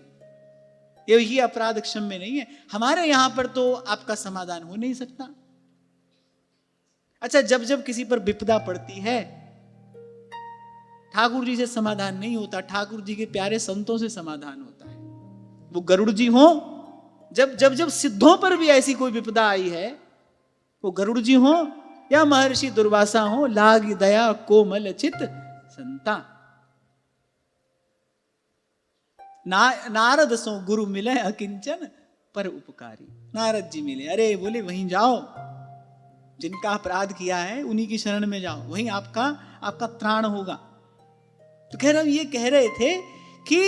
यही अपराध क्षम्य नहीं है। हमारे यहां पर तो आपका समाधान हो नहीं सकता। अच्छा, जब जब किसी पर विपदा पड़ती है, ठाकुर जी से समाधान नहीं होता, ठाकुर जी के प्यारे संतों से समाधान होता है। वो गरुड़ जी हो, जब जब जब सिद्धों पर भी ऐसी कोई विपदा आई है, वो गरुड़ जी हो या महर्षि दुर्वासा हो, लाग दया कोमल चित संता। नारद सो गुरु मिले अकिंचन पर उपकारी। नारद जी मिले, अरे बोले वहीं जाओ, जिनका अपराध किया है उन्हीं की शरण में जाओ, वहीं आपका त्राण होगा। तो खैर हम ये कह रहे थे कि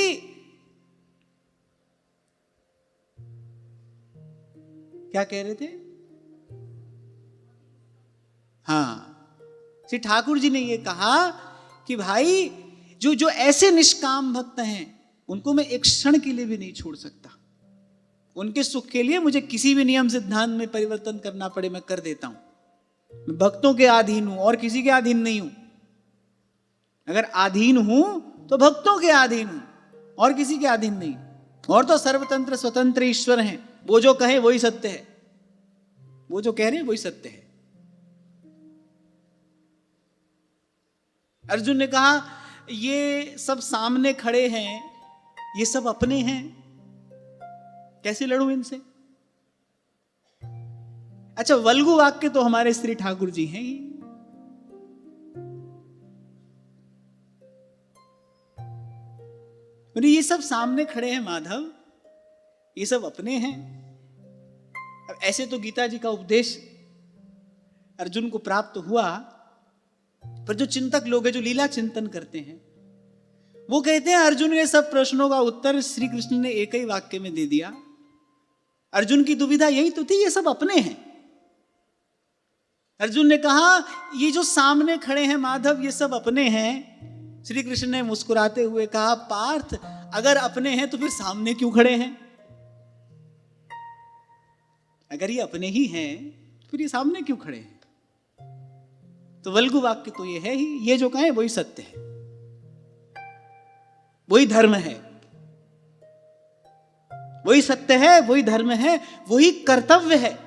क्या कह रहे थे? हाँ, श्री ठाकुर जी ने ये कहा कि भाई जो जो ऐसे निष्काम भक्त हैं, उनको मैं एक क्षण के लिए भी नहीं छोड़ सकता। उनके सुख के लिए मुझे किसी भी नियम सिद्धांत में परिवर्तन करना पड़े, मैं कर देता हूं। मैं भक्तों के अधीन हूं और किसी के अधीन नहीं हूं। अगर अधीन हूं तो भक्तों के अधीन हूं और किसी के अधीन नहीं। और तो सर्वतंत्र स्वतंत्र ईश्वर हैं, वो जो कहे वही सत्य है, वो जो कह रहे हैं वही सत्य है। अर्जुन ने कहा ये सब सामने खड़े हैं, ये सब अपने हैं, कैसे लड़ूं इनसे? अच्छा, वल्गु वाक्य तो हमारे श्री ठाकुर जी हैं ही। ये सब सामने खड़े हैं माधव, ये सब अपने हैं। अब ऐसे तो गीता जी का उपदेश अर्जुन को प्राप्त हुआ, पर जो चिंतक लोग हैं, जो लीला चिंतन करते हैं, वो कहते हैं अर्जुन के सब प्रश्नों का उत्तर श्री कृष्ण ने एक ही वाक्य में दे दिया। अर्जुन की दुविधा यही तो थी, ये सब अपने हैं। अर्जुन ने कहा ये जो सामने खड़े हैं माधव, ये सब अपने हैं। श्री कृष्ण ने मुस्कुराते हुए कहा, पार्थ अगर अपने हैं तो फिर सामने क्यों खड़े हैं? अगर ये अपने ही हैं फिर ये सामने क्यों खड़े हैं? तो वल्गु वाक्य तो ये है ही, ये जो कहें वही सत्य है, वही धर्म है, वही सत्य है, वही धर्म है, वही कर्तव्य है।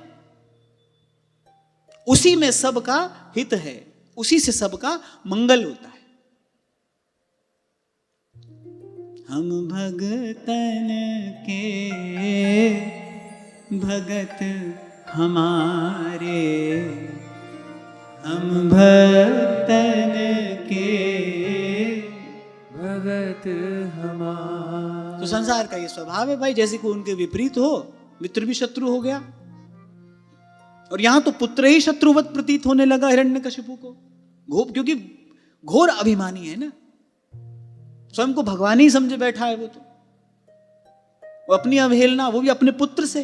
उसी में सबका हित है, उसी से सबका मंगल होता है। हम भगतन के भगत हमारे, हम भगतन के भगत हमारे। तो संसार का ये स्वभाव है भाई, जैसे कि उनके विपरीत हो, मित्र भी शत्रु हो गया। और यहां तो पुत्र ही शत्रुवत प्रतीत होने लगा हिरण्यकशिपु को, क्योंकि घोर अभिमानी है ना, स्वयं को भगवान ही समझे बैठा है। वो अपनी अवहेलना, वो भी अपने पुत्र से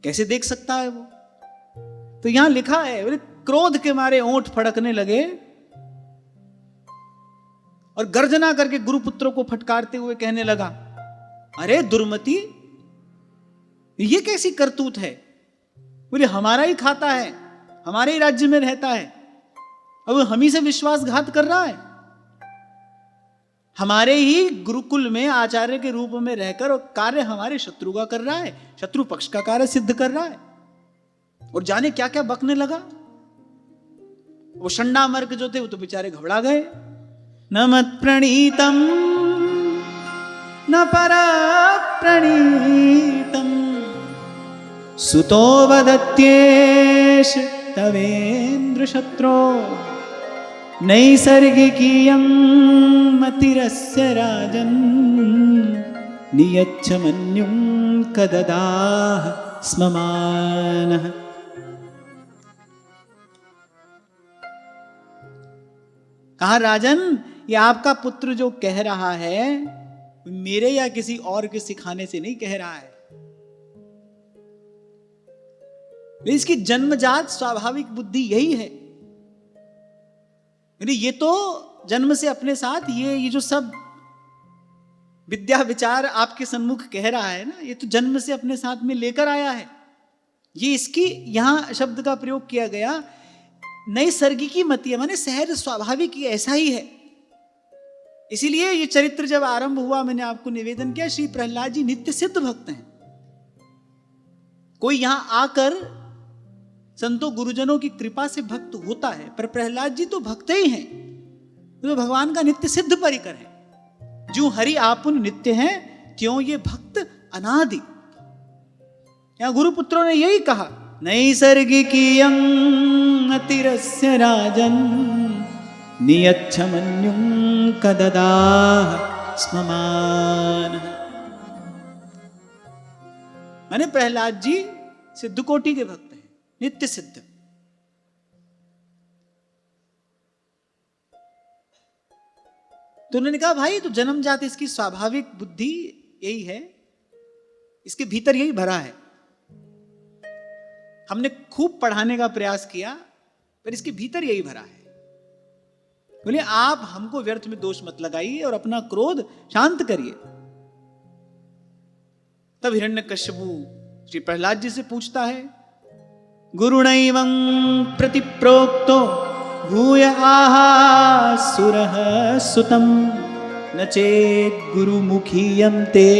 कैसे देख सकता है वो? तो यहां लिखा है, क्रोध के मारे ओंठ फड़कने लगे और गर्जना करके गुरुपुत्रों को फटकारते हुए कहने लगा, अरे दुर्मति, ये कैसी करतूत है? बोले हमारा ही खाता है, हमारे ही राज्य में रहता है, अब हम ही से विश्वासघात कर रहा है। हमारे ही गुरुकुल में आचार्य के रूप में रहकर और कार्य हमारे शत्रु का कर रहा है, शत्रु पक्ष का कार्य सिद्ध कर रहा है। और जाने क्या क्या बकने लगा। वो षंडामर्क जो थे वो तो बेचारे घबरा गए। न मत प्रणीतम न पर प्रणीतम सुतो वदत्येष तवेन्द्र शत्रो नैसर्गिकीयं मतिरस्य राजन् नियच्छ मन्युं कददाह स्ममानः। कहा राजन, ये आपका पुत्र जो कह रहा है मेरे या किसी और के सिखाने से नहीं कह रहा है, इसकी जन्मजात स्वाभाविक बुद्धि यही है। ये तो जन्म से अपने साथ ये जो सब विद्या विचार आपके सम्मुख कह रहा है ना, ये तो जन्म से अपने साथ में लेकर आया है। ये इसकी यहां शब्द का प्रयोग किया गया नैसर्गिकी मति है, माने सहज स्वाभाविक ऐसा ही है। इसीलिए ये चरित्र जब आरंभ हुआ मैंने आपको निवेदन किया, श्री प्रहलाद जी नित्य सिद्ध भक्त हैं। कोई यहां आकर संतों गुरुजनों की कृपा से भक्त होता है, पर प्रहलाद जी तो भक्त ही हैं, तो भगवान का नित्य सिद्ध परिकर है। जो हरि आपुन नित्य हैं त्यों ये भक्त अनादि। यहां गुरुपुत्रों ने यही कहा, नैसर्गिकीयं अतिरस्य राजन नियच्छमन्युं कददाह स्ममान। माने प्रहलाद जी सिद्ध कोटि के भक्त हैं, नित्य सिद्ध। तो उन्होंने कहा भाई तो जन्मजात इसकी स्वाभाविक बुद्धि यही है, इसके भीतर यही भरा है। हमने खूब पढ़ाने का प्रयास किया पर इसके भीतर यही भरा है। बोले आप हमको व्यर्थ में दोष मत लगाइए और अपना क्रोध शांत करिए। तब हिरण्यकश्यपु श्री प्रहलाद जी से पूछता है, गुरुणैवं प्रतिप्रोक्तो भूय आहा सुरः सुतम न चेत् गुरुमुखीयं ते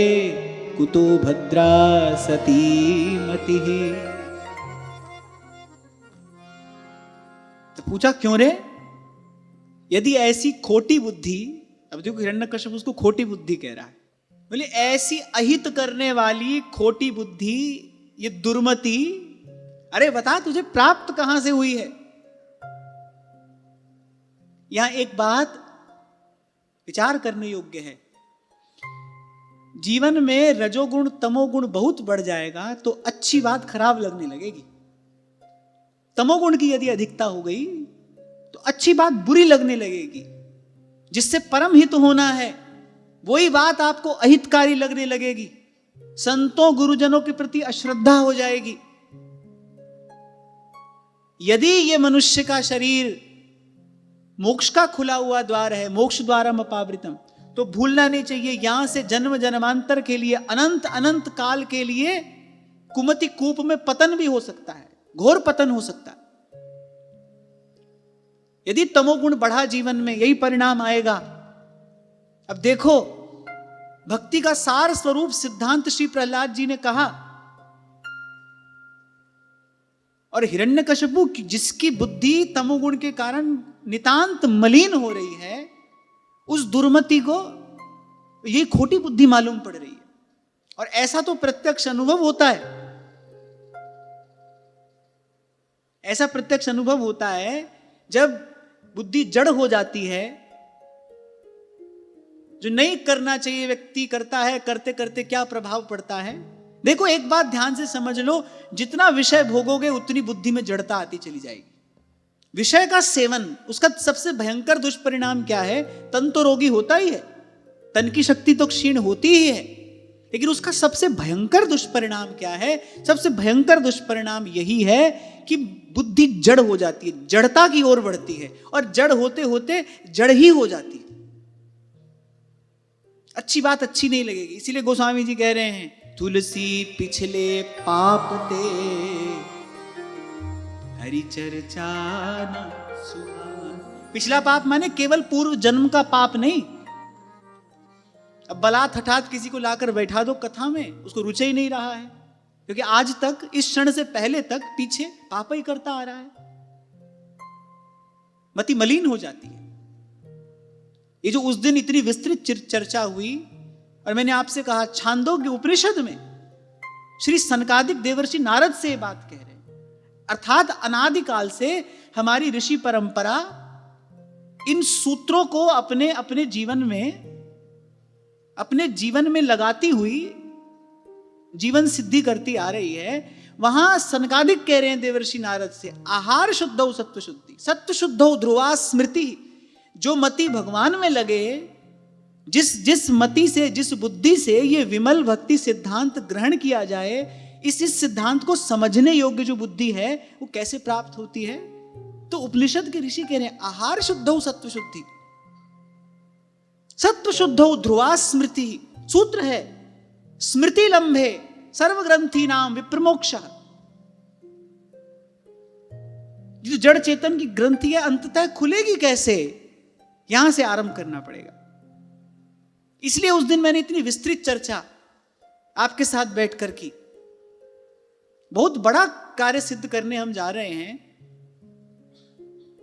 कुतो भद्रा सती मतिः। तो पूछा क्यों रे, यदि ऐसी खोटी बुद्धि, अब देखो हिरण्यकश्यप उसको खोटी बुद्धि कह रहा है, बोले ऐसी अहित करने वाली खोटी बुद्धि, ये दुर्मति, अरे बता तुझे प्राप्त कहां से हुई है। यहां एक बात विचार करने योग्य है, जीवन में रजोगुण तमोगुण बहुत बढ़ जाएगा तो अच्छी बात खराब लगने लगेगी। तमोगुण की यदि अधिकता हो गई तो अच्छी बात बुरी लगने लगेगी। जिससे परम हित होना है वही बात आपको अहितकारी लगने लगेगी, संतों गुरुजनों के प्रति अश्रद्धा हो जाएगी। यदि ये मनुष्य का शरीर मोक्ष का खुला हुआ द्वार है, मोक्ष द्वारम अपावृतम, तो भूलना नहीं चाहिए यहां से जन्म जन्मांतर के लिए, अनंत अनंत काल के लिए कुमति कूप में पतन भी हो सकता है, घोर पतन हो सकता है। यदि तमोगुण बढ़ा जीवन में यही परिणाम आएगा। अब देखो भक्ति का सार स्वरूप सिद्धांत श्री प्रहलाद जी ने कहा, और हिरण्यकश्यपु जिसकी बुद्धि तमोगुण के कारण नितांत मलिन हो रही है, उस दुर्मति को ये खोटी बुद्धि मालूम पड़ रही है। और ऐसा तो प्रत्यक्ष अनुभव होता है, ऐसा प्रत्यक्ष अनुभव होता है जब बुद्धि जड़ हो जाती है, जो नहीं करना चाहिए व्यक्ति करता है, करते करते क्या प्रभाव पड़ता है। देखो एक बात ध्यान से समझ लो, जितना विषय भोगोगे उतनी बुद्धि में जड़ता आती चली जाएगी। विषय का सेवन, उसका सबसे भयंकर दुष्परिणाम क्या है, तन तो रोगी होता ही है, तन की शक्ति तो क्षीण होती ही है, लेकिन उसका सबसे भयंकर दुष्परिणाम क्या है, सबसे भयंकर दुष्परिणाम यही है कि बुद्धि जड़ हो जाती है, जड़ता की ओर बढ़ती है, और जड़ होते होते जड़ ही हो जाती है। अच्छी बात अच्छी नहीं लगेगी। इसीलिए गोस्वामी जी कह रहे हैं, तुलसी पिछले पाप ते हरि चर्चा न सुहान। पिछला पाप माने केवल पूर्व जन्म का पाप नहीं। अब बलात् हठात किसी को लाकर बैठा दो कथा में, उसको रुचे ही नहीं रहा है, क्योंकि आज तक इस क्षण से पहले तक पीछे पाप ही करता आ रहा है, मति मलिन हो जाती है। ये जो उस दिन इतनी विस्तृत चर्चा हुई, और मैंने आपसे कहा छांदोग्य उपनिषद में श्री सनकादिक देवर्षि नारद से ये बात कह रहे हैं, अर्थात अनादिकाल से हमारी ऋषि परंपरा इन सूत्रों को अपने अपने जीवन में लगाती हुई जीवन सिद्धि करती आ रही है। वहां सनकादिक कह रहे हैं देवर्षि नारद से, आहार शुद्धौ सत्व शुद्धि, सत्व शुद्धौ ध्रुवा स्मृति, जो मति भगवान में लगे, जिस मति से, जिस बुद्धि से ये विमल भक्ति सिद्धांत ग्रहण किया जाए, इस सिद्धांत को समझने योग्य जो बुद्धि है वो कैसे प्राप्त होती है? तो उपनिषद के ऋषि कह रहे हैं आहार शुद्धौ सत्व शुद्धि, सत्व शुद्धौ ध्रुवा स्मृति। सूत्र है स्मृति लंबे सर्वग्रंथि नाम विप्रमोक्ष। जो जड़ चेतन की ग्रंथि है अंततः खुलेगी कैसे? यहां से आरंभ करना पड़ेगा। इसलिए उस दिन मैंने इतनी विस्तृत चर्चा आपके साथ बैठकर की। बहुत बड़ा कार्य सिद्ध करने हम जा रहे हैं,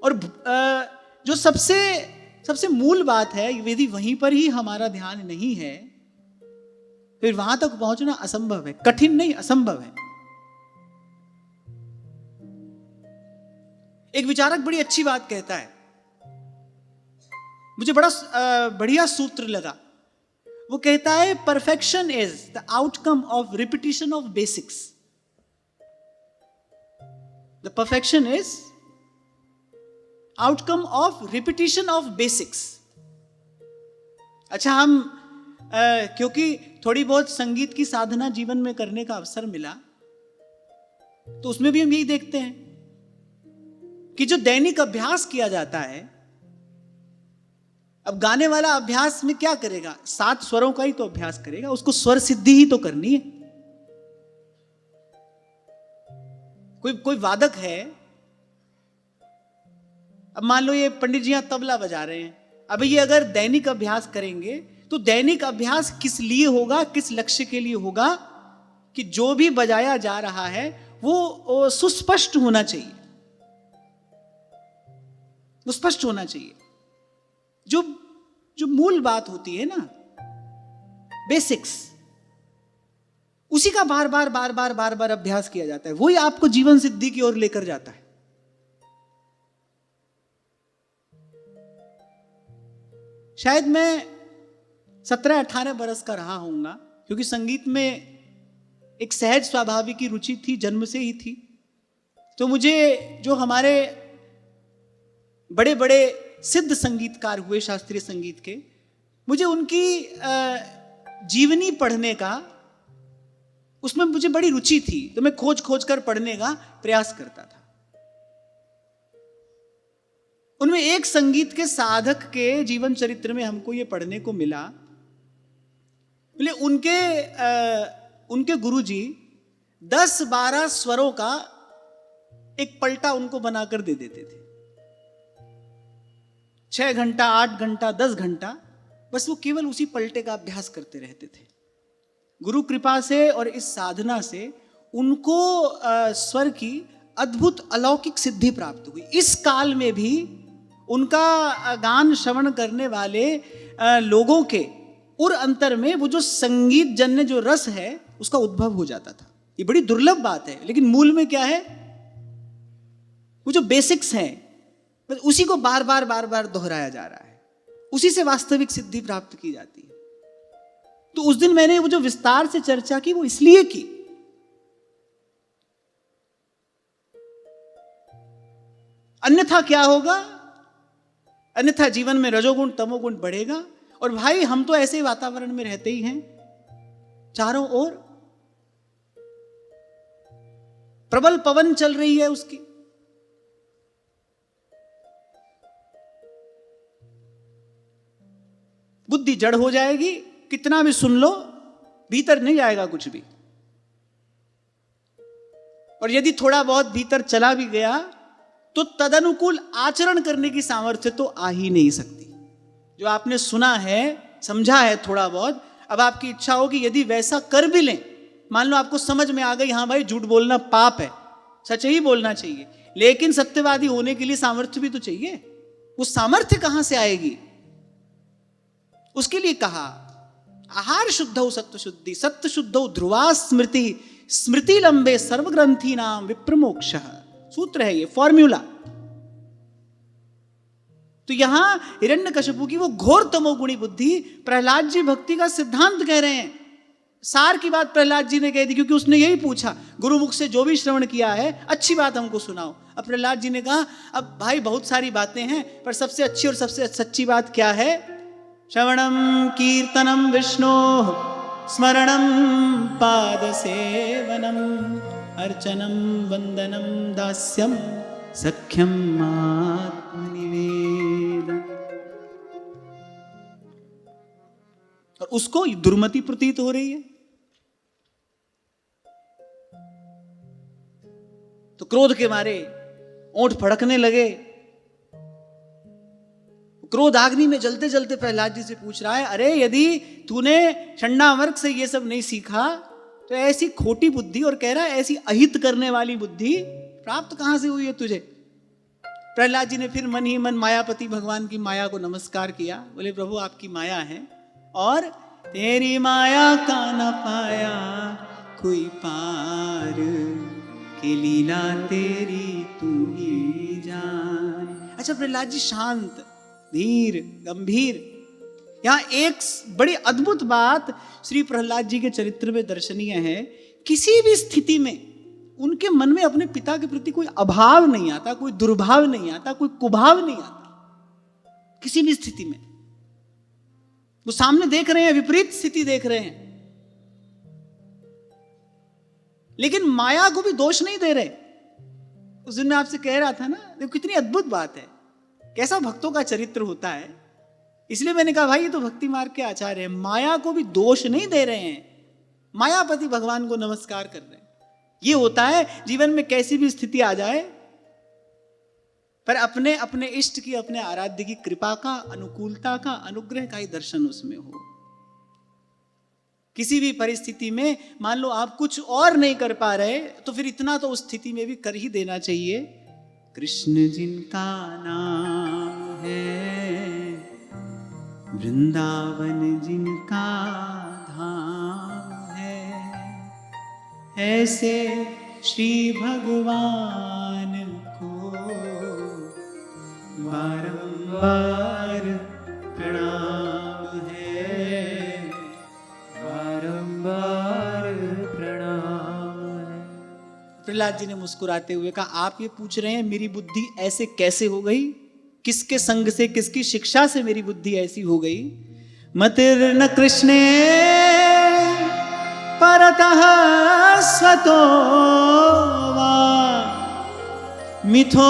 और जो सबसे मूल बात है, यदि वहीं पर ही हमारा ध्यान नहीं है, फिर वहां तक पहुंचना असंभव है। कठिन नहीं, असंभव है। एक विचारक बड़ी अच्छी बात कहता है, मुझे बड़ा बढ़िया सूत्र लगा। वो कहता है perfection is the outcome of repetition of basics. The perfection is outcome of repetition of basics. अच्छा, हम क्योंकि थोड़ी बहुत संगीत की साधना जीवन में करने का अवसर मिला, तो उसमें भी हम यही देखते हैं कि जो दैनिक अभ्यास किया जाता है, अब गाने वाला अभ्यास में क्या करेगा? 7 स्वरों का ही तो अभ्यास करेगा, उसको स्वर सिद्धि ही तो करनी है। कोई वादक है, अब मान लो ये पंडित जी यहां तबला बजा रहे हैं, अब ये अगर दैनिक अभ्यास करेंगे तो दैनिक अभ्यास किस लिए होगा, किस लक्ष्य के लिए होगा? कि जो भी बजाया जा रहा है वो सुस्पष्ट होना चाहिए, वो स्पष्ट होना चाहिए। जो मूल बात होती है ना, बेसिक्स, उसी का बार बार अभ्यास किया जाता है, वही आपको जीवन सिद्धि की ओर लेकर जाता है। शायद मैं 17-18 बरस का रहा होऊंगा, क्योंकि संगीत में एक सहज स्वाभाविक की रुचि थी, जन्म से ही थी। तो मुझे जो हमारे बड़े बड़े सिद्ध संगीतकार हुए शास्त्रीय संगीत के, मुझे उनकी जीवनी पढ़ने का, उसमें मुझे बड़ी रुचि थी, तो मैं खोज कर पढ़ने का प्रयास करता था। उनमें एक संगीत के साधक के जीवन चरित्र में हमको ये पढ़ने को मिला, बोले उनके गुरुजी 10-12 स्वरों का एक पलटा उनको बनाकर दे देते थे। 6 घंटा, 8 घंटा, 10 घंटा बस वो केवल उसी पलटे का अभ्यास करते रहते थे। गुरु कृपा से और इस साधना से उनको स्वर की अद्भुत अलौकिक सिद्धि प्राप्त हुई। इस काल में भी उनका गान श्रवण करने वाले लोगों के उर अंतर में वो जो संगीत जन्य जो रस है उसका उद्भव हो जाता था। ये बड़ी दुर्लभ बात है, लेकिन मूल में क्या है? वो जो बेसिक्स हैं बस उसी को बार बार दोहराया जा रहा है, उसी से वास्तविक सिद्धि प्राप्त की जाती है। तो उस दिन मैंने वो जो विस्तार से चर्चा की वो इसलिए की, अन्यथा क्या होगा? अन्यथा जीवन में रजोगुण तमोगुण बढ़ेगा। और भाई हम तो ऐसे वातावरण में रहते ही हैं, चारों ओर प्रबल पवन चल रही है उसकी। बुद्धि जड़ हो जाएगी, कितना भी सुन लो भीतर नहीं जाएगा कुछ भी। और यदि थोड़ा बहुत भीतर चला भी गया तो तदनुकूल आचरण करने की सामर्थ्य तो आ ही नहीं सकती। जो आपने सुना है, समझा है थोड़ा बहुत, अब आपकी इच्छा हो कि यदि वैसा कर भी लें, मान लो आपको समझ में आ गई हाँ भाई झूठ बोलना पाप है, सच ही बोलना चाहिए, लेकिन सत्यवादी होने के लिए सामर्थ्य भी तो चाहिए। वो सामर्थ्य कहां से आएगी? उसके लिए कहा आहार शुद्धौ सत्व शुद्धि, सत्व शुद्धौ ध्रुवा स्मृति, स्मृति लंबे सर्वग्रंथि नाम विप्रमोक्ष। सूत्र है ये, फॉर्म्यूला। तो यहां हिरण्यकशिपु की वो घोर तमोगुणी बुद्धि प्रहलाद जी भक्ति का सिद्धांत कह रहे हैं सार की बात प्रहलाद जी ने कह दी, क्योंकि उसने यही पूछा, गुरुमुख से जो भी श्रवण किया है अच्छी बात हमको सुनाओ। अब प्रहलाद जी ने कहा, अब भाई बहुत सारी बातें हैं, पर सबसे अच्छी और सबसे सच्ची बात क्या है? श्रवणम कीर्तनम विष्णु स्मरणम पाद सेवनम अर्चनम वंदनम दास्यम सख्यम आत्मनिवेदन। और उसको दुर्मति प्रतीत हो रही है। तो क्रोध के मारे ओंठ फड़कने लगे। क्रोध अग्नि में जलते जलते प्रहलाद जी से पूछ रहा है, अरे यदि तूने षण्णावर्क से ये सब नहीं सीखा तो ऐसी खोटी बुद्धि, और कह रहा है ऐसी अहित करने वाली बुद्धि प्राप्त कहां से हुई है तुझे? प्रहलाद जी ने फिर मन ही मन मायापति भगवान की माया को नमस्कार किया। बोले, प्रभु आपकी माया है और तेरी माया का न पाया कोई पार, के लीला तेरी तू ही जान। अच्छा, प्रहलाद जी शांत, धीर, गंभीर। यहां एक बड़ी अद्भुत बात श्री प्रहलाद जी के चरित्र में दर्शनीय है। किसी भी स्थिति में उनके मन में अपने पिता के प्रति कोई अभाव नहीं आता, कोई दुर्भाव नहीं आता, कोई कुभाव नहीं आता। किसी भी स्थिति में वो सामने देख रहे हैं, विपरीत स्थिति देख रहे हैं, लेकिन माया को भी दोष नहीं दे रहे। उस दिन मैं आपसे कह रहा था ना, देखो कितनी अद्भुत बात है, कैसा भक्तों का चरित्र होता है। इसलिए मैंने कहा भाई ये तो भक्ति मार्ग के आचार्य हैं, माया को भी दोष नहीं दे रहे हैं, मायापति भगवान को नमस्कार कर रहे हैं। ये होता है जीवन में कैसी भी स्थिति आ जाए, पर अपने अपने इष्ट की, अपने आराध्य की कृपा का, अनुकूलता का, अनुग्रह का ही दर्शन उसमें हो। किसी भी परिस्थिति में मान लो आप कुछ और नहीं कर पा रहे, तो फिर इतना तो उस स्थिति में भी कर ही देना चाहिए, कृष्ण जिनका नाम है, वृंदावन जिनका धाम है, ऐसे श्री भगवान को बारंबार प्रणाम है, बारंबार प्रणाम है। प्रहलाद जी ने मुस्कुराते हुए कहा, आप ये पूछ रहे हैं मेरी बुद्धि ऐसे कैसे हो गई, किसके संग से, किसकी शिक्षा से मेरी बुद्धि ऐसी हो गई? मतिर्न कृष्णे परतः स्वतो वा मिथोभिपद्येत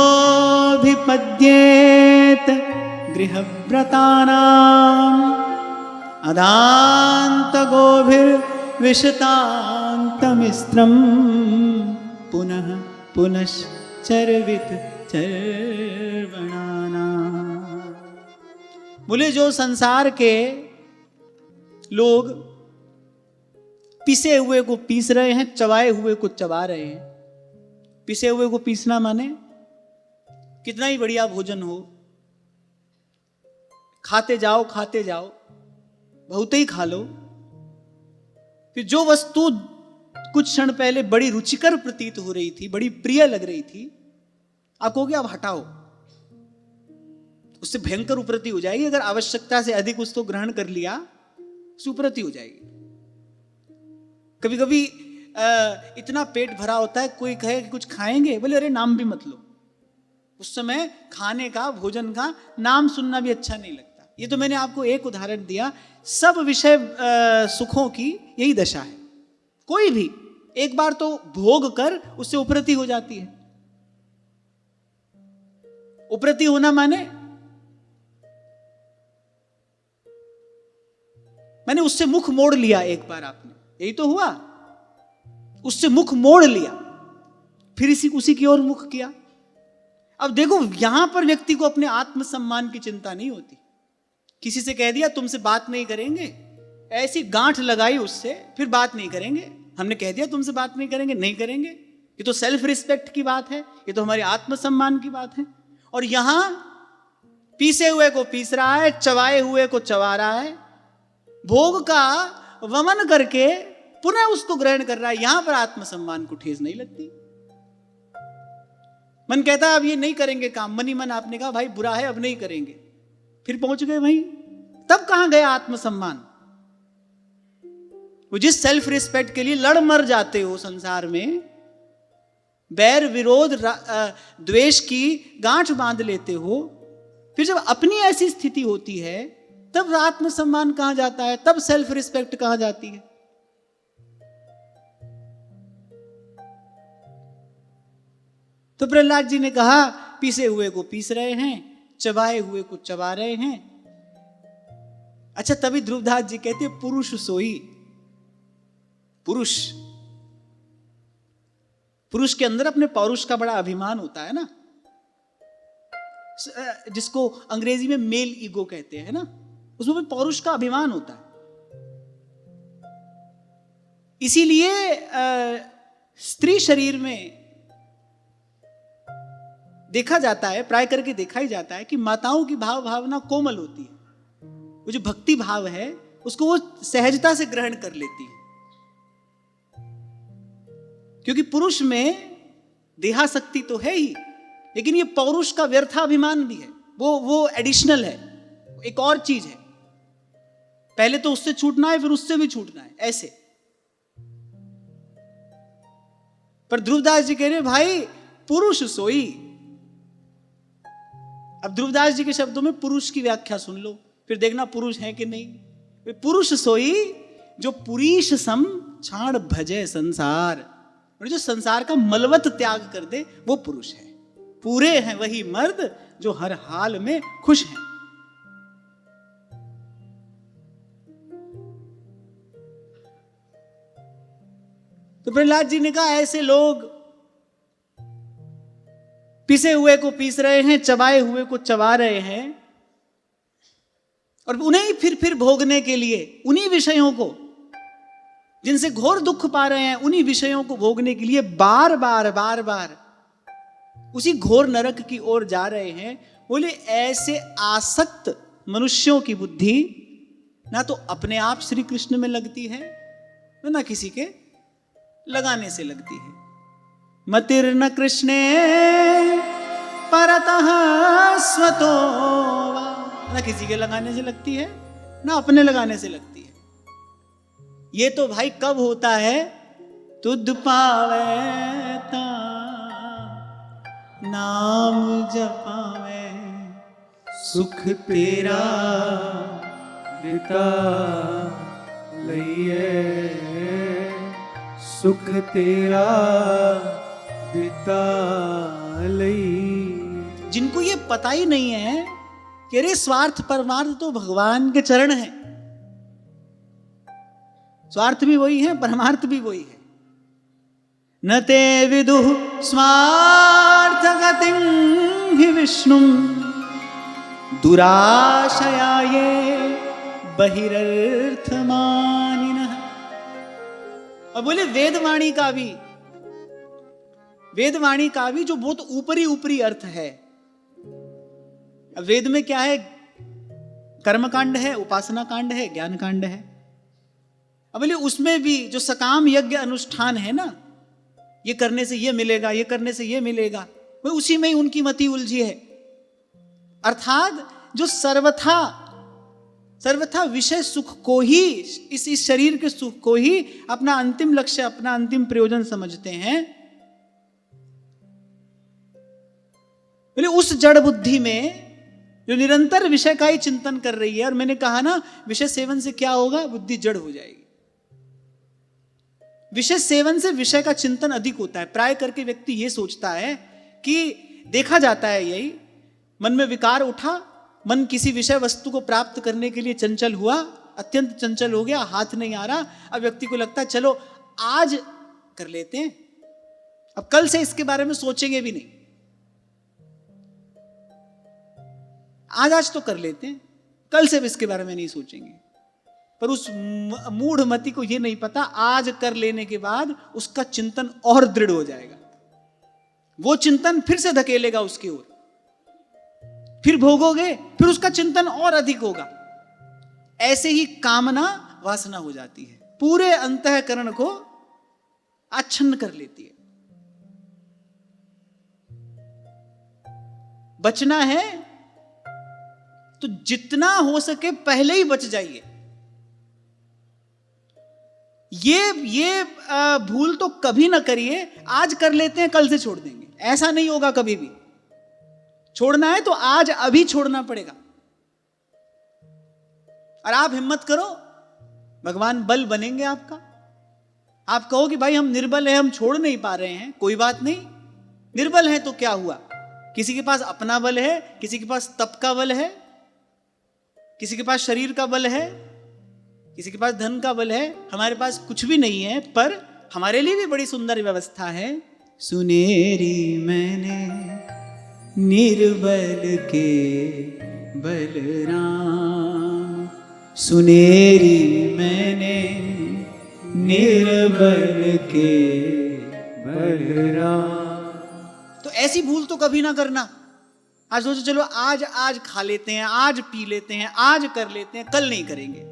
गृहव्रतानाम् अदान्त गोभिर्विशतान्तमिस्त्रम् पुनः पुनश्चर्वित चर्वणाना। बोले, जो संसार के लोग पिसे हुए को पीस रहे हैं, चबाए हुए को चबा रहे हैं। पिसे हुए को पीसना माने कितना ही बढ़िया भोजन हो, खाते जाओ बहुत ही खा लो, फिर जो वस्तु कुछ क्षण पहले बड़ी रुचिकर प्रतीत हो रही थी, बड़ी प्रिय लग रही थी, आप कहोगे अब हटाओ, उससे भयंकर उपरति हो जाएगी। अगर आवश्यकता से अधिक उसको ग्रहण कर लिया, उससे उपरति हो जाएगी। कभी कभी इतना पेट भरा होता है, कोई कहे कि कुछ खाएंगे, बोले अरे नाम भी मत लो। उस समय खाने का, भोजन का नाम सुनना भी अच्छा नहीं लगता। ये तो मैंने आपको एक उदाहरण दिया। सब विषय सुखों की यही दशा है। कोई भी एक बार तो भोग कर उससे उपरति हो जाती है। उपरति होना मैंने उससे मुख मोड़ लिया। एक बार आपने, यही तो हुआ, उससे मुख मोड़ लिया, फिर उसी की ओर मुख किया। अब देखो, यहां पर व्यक्ति को अपने आत्मसम्मान की चिंता नहीं होती। किसी से कह दिया तुमसे बात नहीं करेंगे, ऐसी गांठ लगाई उससे, फिर बात नहीं करेंगे। हमने कह दिया तुमसे बात नहीं करेंगे, नहीं करेंगे। ये तो सेल्फ रिस्पेक्ट की बात है, ये तो हमारी आत्मसम्मान की बात है। और यहां पीसे हुए को पीस रहा है, चबाए हुए को चबा रहा है, भोग का वमन करके पुनः उसको ग्रहण कर रहा है। यहां पर आत्मसम्मान को ठेस नहीं लगती। मन कहता है अब ये नहीं करेंगे काम, मन ही मन आपने कहा भाई बुरा है अब नहीं करेंगे, फिर पहुंच गए वहीं। तब कहां गया आत्मसम्मान? वो जिस सेल्फ रिस्पेक्ट के लिए लड़ मर जाते हो संसार में, बैर विरोध द्वेष की गांठ बांध लेते हो, फिर जब अपनी ऐसी स्थिति होती है तब आत्मसम्मान कहां जाता है, तब सेल्फ रिस्पेक्ट कहां जाती है। तो प्रहलाद जी ने कहा पीसे हुए को पीस रहे हैं, चबाए हुए को चबा रहे हैं। अच्छा, तभी ध्रुवदास जी कहते हैं पुरुष सोई। पुरुष के अंदर अपने पौरुष का बड़ा अभिमान होता है ना, जिसको अंग्रेजी में मेल ईगो कहते हैं ना, उसमें भी पौरुष का अभिमान होता है। इसीलिए स्त्री शरीर में देखा जाता है, प्राय करके देखा ही जाता है कि माताओं की भाव भावना कोमल होती है। वो जो भक्ति भाव है उसको वो सहजता से ग्रहण कर लेती है, क्योंकि पुरुष में देहाशक्ति तो है ही, लेकिन ये पौरुष का व्यर्थाभिमान भी है, वो एडिशनल है, एक और चीज है। पहले तो उससे छूटना है, फिर उससे भी छूटना है, ऐसे। पर ध्रुवदास जी कह रहे भाई पुरुष सोई। अब ध्रुवदास जी के शब्दों में पुरुष की व्याख्या सुन लो, फिर देखना पुरुष है कि नहीं। पुरुष सोई जो पुरीश सम छाड़ भजे संसार, और जो संसार का मलवत त्याग कर दे वो पुरुष है। पूरे हैं वही मर्द जो हर हाल में खुश हैं। तो प्रहलाद जी ने कहा ऐसे लोग पिसे हुए को पीस रहे हैं, चबाए हुए को चबा रहे हैं, और उन्हें फिर भोगने के लिए उन्हीं विषयों को, जिनसे घोर दुख पा रहे हैं, उन्हीं विषयों को भोगने के लिए बार बार उसी घोर नरक की ओर जा रहे हैं। बोले ऐसे आसक्त मनुष्यों की बुद्धि ना तो अपने आप श्री कृष्ण में लगती है, ना किसी के लगाने से लगती है। मतिर्न कृष्णे परतः स्वतो, ना किसी के लगाने से लगती है, ना अपने लगाने से लगती है। ये तो भाई कब होता है, तुद पावे ता नाम जपावे, सुख तेरा दिता लइए, सुख तेरा दिता लई। जिनको ये पता ही नहीं है कि अरे स्वार्थ परमार्थ तो भगवान के चरण है, स्वार्थ भी वही है, परमार्थ भी वही है। न ते विदुः स्वार्थ गतिं हि विष्णु दुराशया ये बहिरर्थ मानिनः। और बोले वेदवाणी का भी जो बहुत ऊपरी अर्थ है। अब वेद में क्या है, कर्म कांड है, उपासना कांड है, ज्ञान कांड है। अब बोले उसमें भी जो सकाम यज्ञ अनुष्ठान है ना, ये करने से ये मिलेगा, ये करने से ये मिलेगा, वो उसी में ही उनकी मति उलझी है। अर्थात जो सर्वथा विषय सुख को ही, इस शरीर के सुख को ही अपना अंतिम लक्ष्य, अपना अंतिम प्रयोजन समझते हैं। बोले उस जड़ बुद्धि में जो निरंतर विषय का ही चिंतन कर रही है, और मैंने कहा ना विषय सेवन से क्या होगा, बुद्धि जड़ हो जाएगी। विषय सेवन से विषय का चिंतन अधिक होता है। प्राय करके व्यक्ति ये सोचता है कि देखा जाता है यही, मन में विकार उठा, मन किसी विषय वस्तु को प्राप्त करने के लिए चंचल हुआ, अत्यंत चंचल हो गया, हाथ नहीं आ रहा। अब व्यक्ति को लगता है चलो आज कर लेते हैं, अब कल से इसके बारे में सोचेंगे भी नहीं, आज तो कर लेते हैं, कल से भी इसके बारे में नहीं सोचेंगे। पर उस मूढ़ मति को यह नहीं पता, आज कर लेने के बाद उसका चिंतन और दृढ़ हो जाएगा, वो चिंतन फिर से धकेलेगा उसकी ओर, फिर भोगोगे, फिर उसका चिंतन और अधिक होगा। ऐसे ही कामना वासना हो जाती है, पूरे अंतःकरण को आच्छन्न कर लेती है। बचना है तो जितना हो सके पहले ही बच जाइए। ये भूल तो कभी ना करिए। आज कर लेते हैं, कल से छोड़ देंगे, ऐसा नहीं होगा कभी भी। छोड़ना है तो आज अभी छोड़ना पड़ेगा। और आप हिम्मत करो, भगवान बल बनेंगे आपका। आप कहो कि भाई हम निर्बल हैं, हम छोड़ नहीं पा रहे हैं, कोई बात नहीं, निर्बल है तो क्या हुआ। किसी के पास अपना बल है, किसी के पास तप का बल है, किसी के पास शरीर का बल है, किसी के पास धन का बल है। हमारे पास कुछ भी नहीं है, पर हमारे लिए भी बड़ी सुंदर व्यवस्था है। सुनेरी मैंने निर्बल के बलराम, सुनेरी मैंने निर्बल के बलराम। तो ऐसी भूल तो कभी ना करना। आज सोचो चलो आज खा लेते हैं, आज पी लेते हैं, आज कर लेते हैं, कल नहीं करेंगे,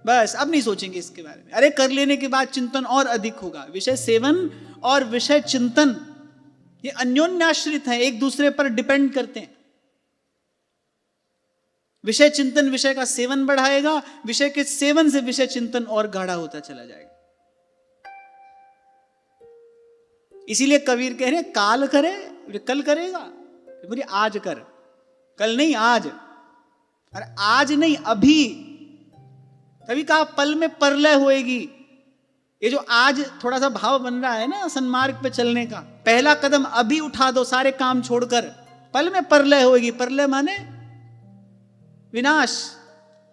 बस अब नहीं सोचेंगे इसके बारे में। अरे कर लेने के बाद चिंतन और अधिक होगा। विषय सेवन और विषय चिंतन ये अन्योन्याश्रित हैं, एक दूसरे पर डिपेंड करते हैं। विषय चिंतन विषय का सेवन बढ़ाएगा, विषय के सेवन से विषय चिंतन और गाढ़ा होता चला जाएगा। इसीलिए कबीर कह रहे हैं काल करे, कल करेगा, बोलिए आज कर, कल नहीं आज, और आज नहीं अभी। तभी कहा पल में परलय होएगी। ये जो आज थोड़ा सा भाव बन रहा है ना सन्मार्ग पे चलने का, पहला कदम अभी उठा दो सारे काम छोड़कर, पल में परलय होएगी। परलय माने विनाश,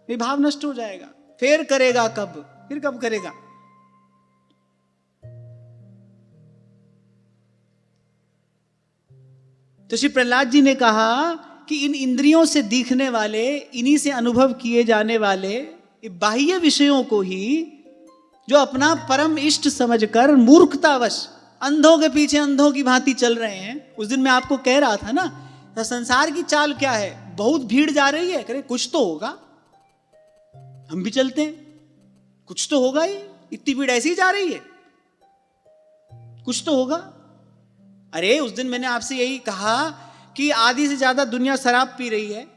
विभाव नष्ट हो जाएगा। फिर करेगा कब, फिर कब करेगा। तो श्री प्रहलाद जी ने कहा कि इन इंद्रियों से दिखने वाले, इन्हीं से अनुभव किए जाने वाले बाह्य विषयों को ही जो अपना परम इष्ट समझकर मूर्खतावश अंधों के पीछे अंधों की भांति चल रहे हैं। उस दिन मैं आपको कह रहा था ना, तो संसार की चाल क्या है, बहुत भीड़ जा रही है, करे कुछ तो होगा, हम भी चलते हैं, कुछ तो होगा ही, इतनी भीड़ ऐसी ही जा रही है, कुछ तो होगा। अरे उस दिन मैंने आपसे यही कहा कि आधी से ज्यादा दुनिया शराब पी रही है,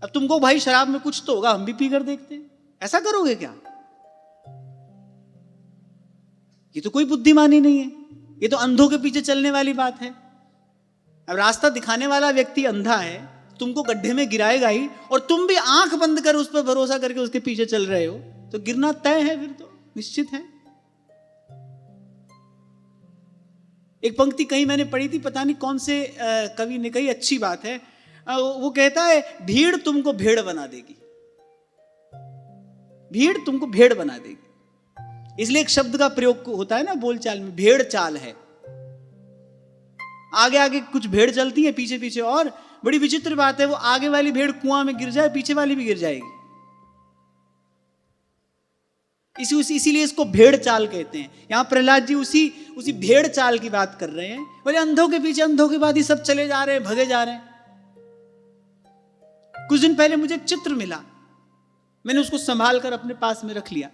अब तुमको भाई शराब में कुछ तो होगा, हम भी पी कर देखते हैं, ऐसा करोगे क्या? ये तो कोई बुद्धिमानी नहीं है, ये तो अंधों के पीछे चलने वाली बात है। अब रास्ता दिखाने वाला व्यक्ति अंधा है, तुमको गड्ढे में गिराएगा ही, और तुम भी आंख बंद कर उस पर भरोसा करके उसके पीछे चल रहे हो, तो गिरना तय है, फिर तो निश्चित है। एक पंक्ति कहीं मैंने पढ़ी थी, पता नहीं कौन से कवि ने कही, अच्छी बात है। वो कहता है भीड़ तुमको भेड़ बना देगी, भीड़ तुमको भेड़ बना देगी। इसलिए एक शब्द का प्रयोग होता है ना बोलचाल में, भेड़ चाल है। आगे आगे कुछ भेड़ चलती है, पीछे पीछे, और बड़ी विचित्र बात है, वो आगे वाली भेड़ कुआं में गिर जाए, पीछे वाली भी गिर जाएगी। इसीलिए इसको भेड़ चाल कहते हैं। यहां प्रहलाद जी उसी भेड़ चाल की बात कर रहे हैं। बोले अंधों के पीछे अंधों के बाद ही सब चले जा रहे हैं, भगे जा रहे हैं। कुछ दिन पहले मुझे एक चित्र मिला, मैंने उसको संभाल कर अपने पास में रख लिया।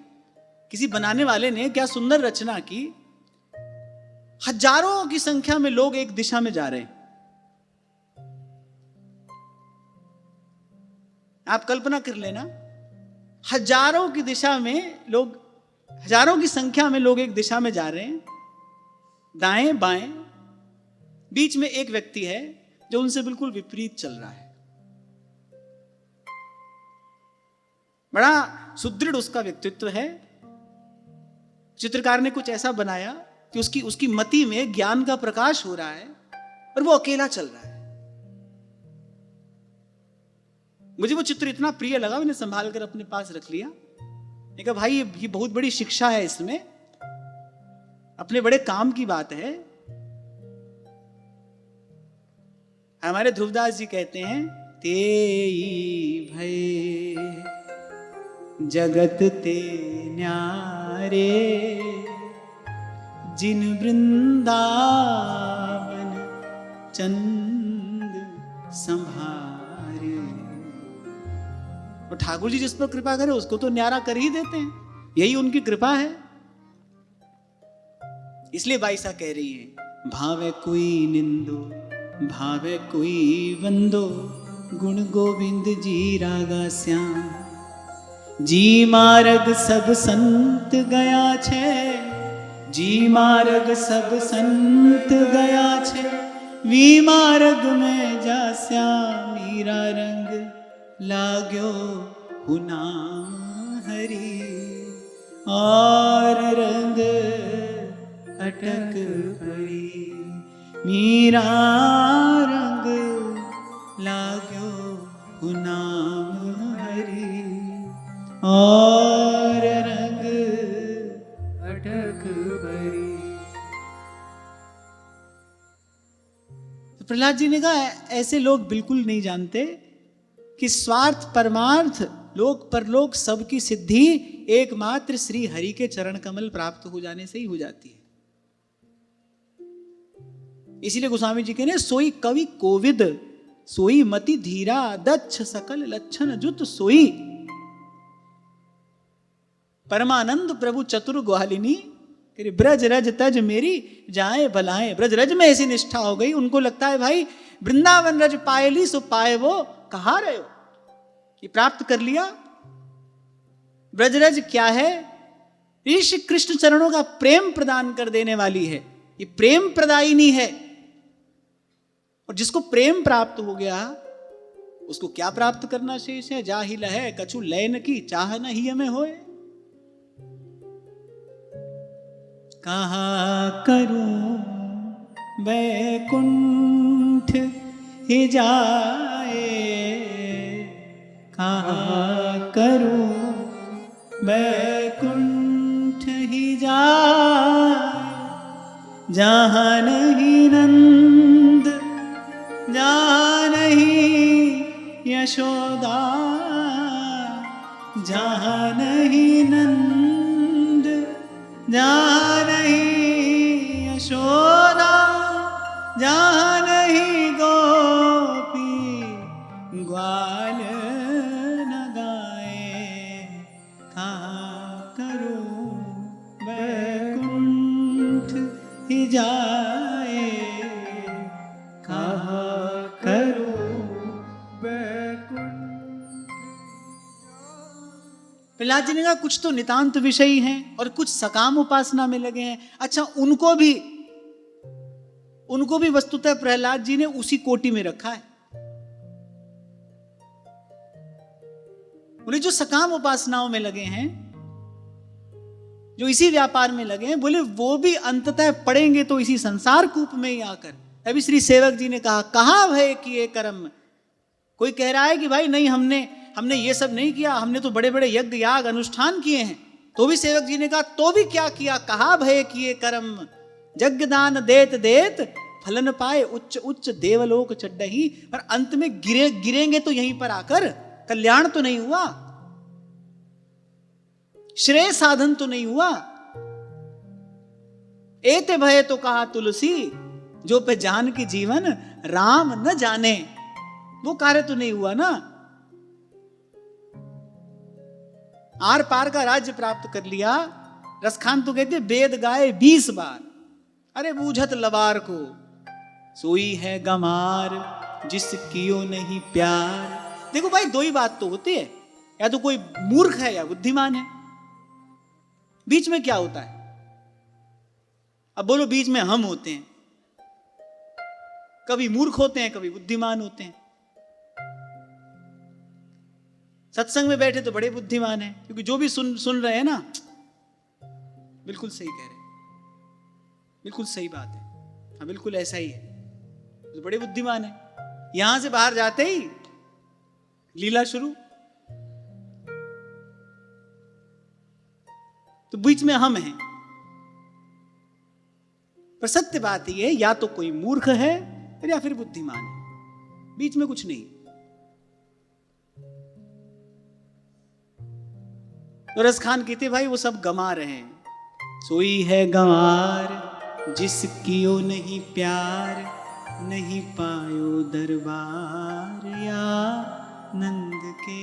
किसी बनाने वाले ने क्या सुंदर रचना की, हजारों की संख्या में लोग एक दिशा में जा रहे हैं। आप कल्पना कर लेना, हजारों की दिशा में लोग, हजारों की संख्या में लोग एक दिशा में जा रहे हैं, दाएं बाएं। बीच में एक व्यक्ति है जो उनसे बिल्कुल विपरीत चल रहा है। बड़ा सुदृढ़ उसका व्यक्तित्व है। चित्रकार ने कुछ ऐसा बनाया कि उसकी मति में ज्ञान का प्रकाश हो रहा है, और वो अकेला चल रहा है। मुझे वो चित्र इतना प्रिय लगा, मैंने संभाल कर अपने पास रख लिया। मैंने कहा भाई ये बहुत बड़ी शिक्षा है, इसमें अपने बड़े काम की बात है। हमारे ध्रुवदास जी कहते हैं, तेई भय जगत ते न्यारे, जिन वृंदावन चंद संभारे। और ठाकुर जी जिस पर कृपा करे उसको तो न्यारा कर ही देते हैं, यही उनकी कृपा है। इसलिए बाईसा कह रही है, भावे कोई निंदो भावे कोई वंदो, गुण गोविंद जी रागा श्याम। जी मार्ग सब संत गया छे, जी मार्ग सब संत गया छे, वी मार्ग में जास्या मीरा रंग लाग्यो हुनाम हरी, और रंग अटक पड़ी, मीरा रंग लाग्यो हुनाम हरी, और रंग अटक भरी। तो प्रहलाद जी ने कहा ऐसे लोग बिल्कुल नहीं जानते कि स्वार्थ परमार्थ लोक परलोक सबकी सिद्धि एकमात्र श्री हरि के चरण कमल प्राप्त हो जाने से ही हो जाती है। इसीलिए गोस्वामी जी कहने सोई कवि कोविद, सोई मति धीरा, दक्ष सकल लक्षण जुत सोई, परमानंद प्रभु चतुर ग्वालिनी, ब्रज रज तज मेरी जाए भलाए। ब्रज रज में ऐसी निष्ठा हो गई, उनको लगता है भाई वृंदावन रज पायली सो पाए वो कहा रहे हो, ये प्राप्त कर लिया। ब्रजरज क्या है? ऋषि कृष्ण चरणों का प्रेम प्रदान कर देने वाली है, ये प्रेम प्रदायिनी है। और जिसको प्रेम प्राप्त हो गया उसको क्या प्राप्त करना शेष है? जा ही लहे कछु लैन की चाह न ही हमें होए। कहा करूं बैकुंठ ही जाए, कहा करूं बैकुंठ ही जाए, जहां नहीं नंद जहां नहीं यशोदा, जहां नहीं नंद जहां नहीं यशोदा, जहां नहीं गोपी ग्वाल न गाए, कहाँ करूं बैकुंठ ही जाए, कहाँ करूं बैकुंठ। प्रहलाद जी ने कहा कुछ तो नितांत विषयी हैं और कुछ सकाम उपासना में लगे हैं। अच्छा, उनको भी वस्तुतः प्रहलाद जी ने उसी कोटि में रखा है। बोले जो सकाम उपासनाओं में लगे हैं, जो इसी व्यापार में लगे हैं, बोले वो भी अंततः पड़ेंगे तो इसी संसार कूप में ही आकर। अभी श्री सेवक जी ने कहा भय किए कर्म। कोई कह रहा है कि भाई नहीं, हमने ये सब नहीं किया, हमने तो बड़े बड़े यज्ञ याग अनुष्ठान किए हैं। तो भी सेवक जी ने कहा तो भी क्या किया? कहा भय किए कर्म, यज्ञ दान देत देत फलन पाए, उच्च उच्च देवलोक चढ़ही। पर अंत में गिरेंगे तो यहीं पर आकर, कल्याण तो नहीं हुआ, श्रेय साधन तो नहीं हुआ। एते भय तो कहा तुलसी, जो पे जान की जीवन राम न जाने, वो कार्य तो नहीं हुआ ना। आर पार का राज्य प्राप्त कर लिया। रसखान तो कहते वेद गाए 20 बार, अरे बूझत लबार को, सोई है गमार जिस कियो नहीं प्यार। देखो भाई, दो ही बात तो होती है, या तो कोई मूर्ख है या बुद्धिमान है। बीच में क्या होता है? अब बोलो, बीच में हम होते हैं, कभी मूर्ख होते हैं, कभी बुद्धिमान होते हैं। सत्संग में बैठे तो बड़े बुद्धिमान हैं, क्योंकि जो भी सुन रहे हैं ना, बिल्कुल सही कह रहे हैं, बिल्कुल सही बात है, हाँ बिल्कुल ऐसा ही है, तो बड़े बुद्धिमान है। यहां से बाहर जाते ही लीला शुरू। तो बीच में हम हैं। पर सत्य बात यह है, या तो कोई मूर्ख है या फिर बुद्धिमान है, बीच में कुछ नहीं। तो रसखान कहते भाई वो सब गमा रहे हैं। सोई है गंवार जिस कियो नहीं प्यार, नहीं पायो दरबार या नंद के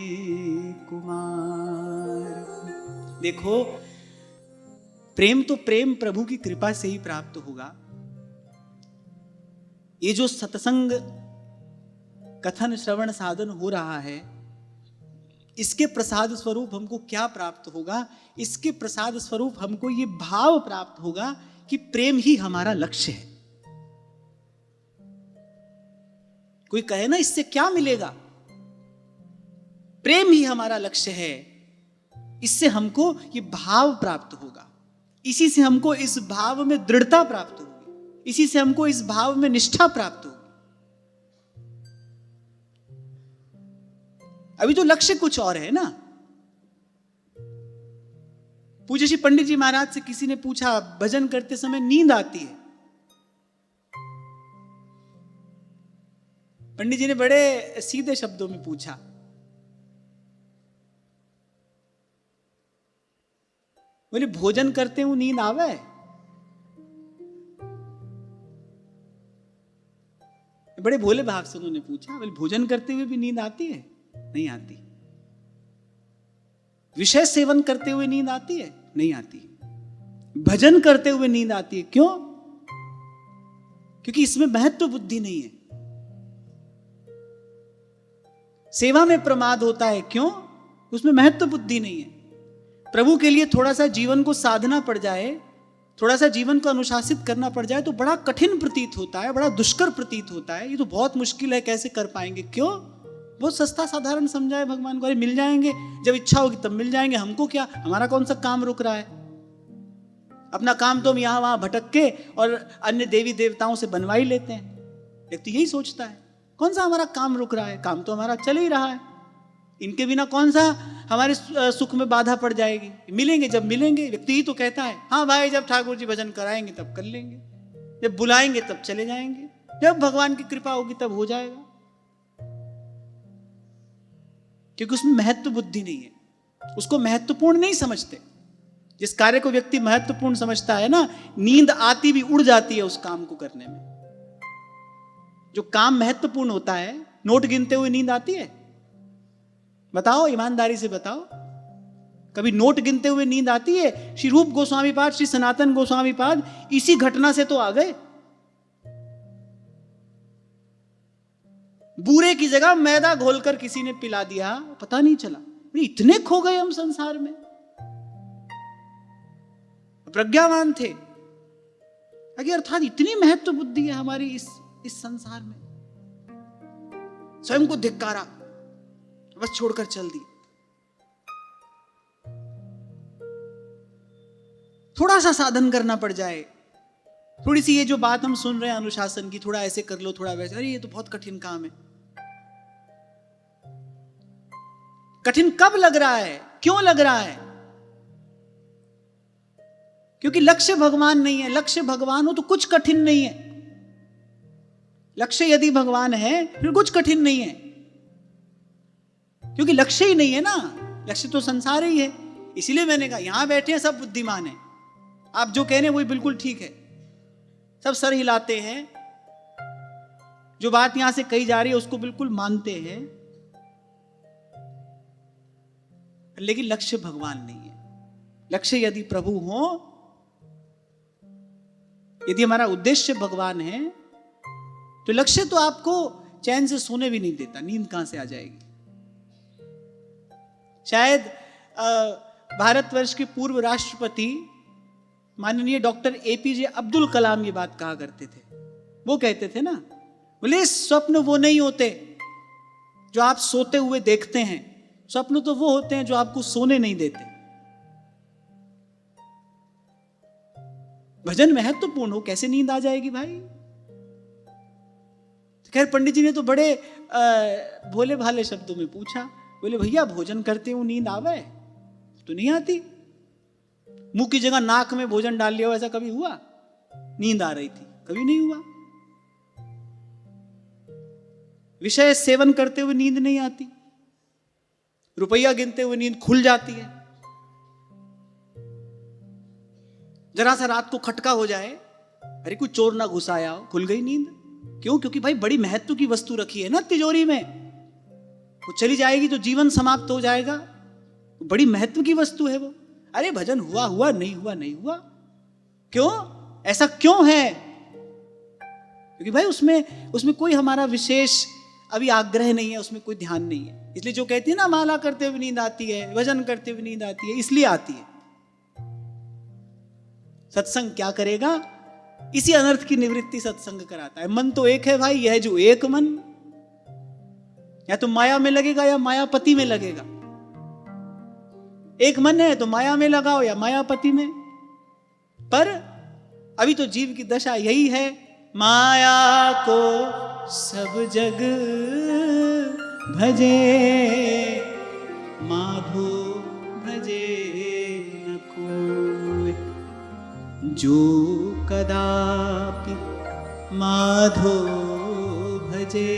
कुमार। देखो, प्रेम तो प्रेम प्रभु की कृपा से ही प्राप्त होगा। ये जो सत्संग कथन श्रवण साधन हो रहा है, इसके प्रसाद स्वरूप हमको क्या प्राप्त होगा? इसके प्रसाद स्वरूप हमको ये भाव प्राप्त होगा कि प्रेम ही हमारा लक्ष्य है। कोई कहे ना इससे क्या मिलेगा? प्रेम ही हमारा लक्ष्य है, इससे हमको ये भाव प्राप्त होगा, इसी से हमको इस भाव में दृढ़ता प्राप्त होगी, इसी से हमको इस भाव में निष्ठा प्राप्त होगी। अभी तो लक्ष्य कुछ और है ना। पूज्य श्री पंडित जी महाराज से किसी ने पूछा, भजन करते समय नींद आती है? पंडित जी ने बड़े सीधे शब्दों में पूछा। बोले भोजन करते हुए नींद आवे? बड़े भोले भाव से उन्होंने पूछा। बोले भोजन करते हुए भी नींद आती है? नहीं आती। विषय सेवन करते हुए नींद आती है? नहीं आती। भजन करते हुए नींद आती है। क्यों? क्योंकि इसमें महत्व बुद्धि नहीं है। सेवा में प्रमाद होता है। क्यों? उसमें महत्व बुद्धि नहीं है। प्रभु के लिए थोड़ा सा जीवन को साधना पड़ जाए, थोड़ा सा जीवन को अनुशासित करना पड़ जाए तो बड़ा कठिन प्रतीत होता है, बड़ा दुष्कर प्रतीत होता है। ये तो बहुत मुश्किल है, कैसे कर पाएंगे? क्यों? बहुत सस्ता साधारण समझाए भगवान को, अरे मिल जाएंगे, जब इच्छा होगी तब मिल जाएंगे, हमको क्या, हमारा कौन सा काम रुक रहा है? अपना काम तो हम यहां वहां भटक के और अन्य देवी देवताओं से बनवा ही लेते हैं। व्यक्ति यही सोचता है, कौन सा हमारा काम रुक रहा है? काम तो हमारा चल ही रहा है, इनके बिना कौन सा हमारे सुख में बाधा पड़ जाएगी? मिलेंगे जब मिलेंगे। व्यक्ति ही तो कहता है, हाँ भाई जब ठाकुर जी भजन कराएंगे तब कर लेंगे, जब बुलाएंगे तब चले जाएंगे, जब भगवान की कृपा होगी तब हो जाएगा। क्योंकि उसमें महत्व बुद्धि नहीं है, उसको महत्वपूर्ण नहीं समझते। जिस कार्य को व्यक्ति महत्वपूर्ण समझता है ना, नींद आती भी उड़ जाती है उस काम को करने में। जो काम महत्वपूर्ण होता है, नोट गिनते हुए नींद आती है? बताओ, ईमानदारी से बताओ, कभी नोट गिनते हुए नींद आती है? श्री रूप गोस्वामी पाद, श्री सनातन गोस्वामी पाद इसी घटना से तो आ गए। बूरे की जगह मैदा घोलकर किसी ने पिला दिया, पता नहीं चला। इतने खो गए हम संसार में। प्रज्ञावान थे, अर्थात इतनी महत्व बुद्धि है हमारी इस संसार में। स्वयं को धिक्कारा, बस छोड़कर चल दी। थोड़ा सा साधन करना पड़ जाए, थोड़ी सी ये जो बात हम सुन रहे हैं अनुशासन की, थोड़ा ऐसे कर लो, थोड़ा वैसे, अरे ये तो बहुत कठिन काम है। कठिन कब लग रहा है? क्यों लग रहा है? क्योंकि लक्ष्य भगवान नहीं है। लक्ष्य भगवान हो तो कुछ कठिन नहीं है। लक्ष्य यदि भगवान है फिर कुछ कठिन नहीं है, क्योंकि लक्ष्य ही नहीं है ना। लक्ष्य तो संसार ही है। इसीलिए मैंने कहा यहां बैठे हैं सब बुद्धिमान हैं, आप जो कह रहे हैं वही बिल्कुल ठीक है, सब सर हिलाते हैं, जो बात यहां से कही जा रही है उसको बिल्कुल मानते हैं, लेकिन लक्ष्य भगवान नहीं है। लक्ष्य यदि प्रभु हो, यदि हमारा उद्देश्य भगवान है, तो लक्ष्य तो आपको चैन से सोने भी नहीं देता। नींद कहां से आ जाएगी? शायद भारतवर्ष के पूर्व राष्ट्रपति माननीय डॉक्टर एपीजे अब्दुल कलाम ये बात कहा करते थे। वो कहते थे ना, बोले स्वप्न वो नहीं होते जो आप सोते हुए देखते हैं, स्वप्न तो वो होते हैं जो आपको सोने नहीं देते। भजन महत्वपूर्ण हो, कैसे नींद आ जाएगी भाई? खैर पंडित जी ने तो बड़े भोले भाले शब्दों में पूछा। बोले भैया भोजन करते हो नींद आवे? तो नहीं आती। मुंह की जगह नाक में भोजन डाल लिया, ऐसा कभी हुआ? नींद आ रही थी, कभी नहीं हुआ। विषय सेवन करते हुए नींद नहीं आती, रुपया गिनते हुए नींद खुल जाती है। जरा सा रात को खटका हो जाए, अरे कोई चोर ना घुस आया हो, खुल गई नींद। क्यों? क्योंकि भाई बड़ी महत्व की वस्तु रखी है ना तिजोरी में, वो चली जाएगी तो जीवन समाप्त हो जाएगा। बड़ी महत्व की वस्तु है वो। अरे भजन हुआ हुआ, नहीं हुआ नहीं हुआ। क्यों? ऐसा क्यों है? क्योंकि भाई उसमें कोई हमारा विशेष अभी आग्रह नहीं है, उसमें कोई ध्यान नहीं है। इसलिए जो कहती है ना माला करते हुए नींद आती है, भजन करते हुए नींद आती है, इसलिए आती है। सत्संग क्या करेगा? इसी अनर्थ की निवृत्ति सत्संग कराता है। मन तो एक है भाई, यह जो एक मन, या तो माया में लगेगा या मायापति में लगेगा। एक मन है तो माया में लगाओ या मायापति में। पर अभी तो जीव की दशा यही है, माया को सब जग भजे, माधो भजे न कोई। जो कदापि माधो भजे,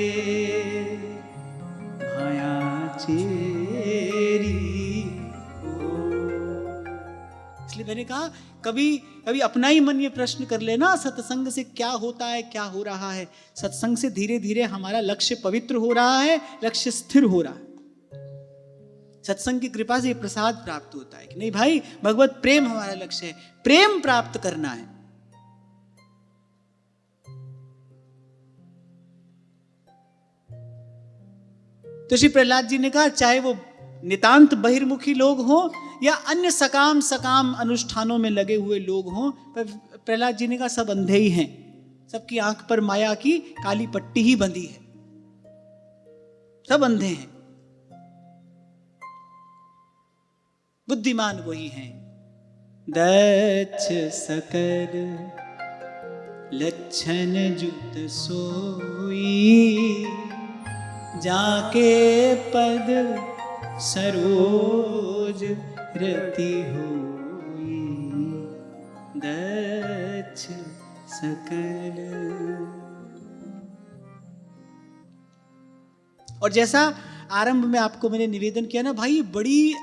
माया चेरी। इसलिए मैंने कहा कभी कभी अपना ही मन ये प्रश्न कर लेना, सत्संग से क्या होता है, क्या हो रहा है। सत्संग से धीरे धीरे हमारा लक्ष्य पवित्र हो रहा है, लक्ष्य स्थिर हो रहा है। सत्संग की कृपा से ये प्रसाद प्राप्त होता है कि नहीं भाई, भगवत प्रेम हमारा लक्ष्य है, प्रेम प्राप्त करना है। तो श्री प्रहलाद जी ने कहा चाहे वो नितांत बहिर्मुखी लोग हों या अन्य सकाम अनुष्ठानों में लगे हुए लोग हों, पर प्रहलाद जी ने कहा सब अंधे ही हैं, सबकी आंख पर माया की काली पट्टी ही बंधी है, सब अंधे हैं, बुद्धिमान वही हैं। दक्ष सकल लक्षण जुत सोई, जाके पद सरोज रति होई। दक्ष सकल। और जैसा आरंभ में आपको मैंने निवेदन किया ना भाई, बड़ी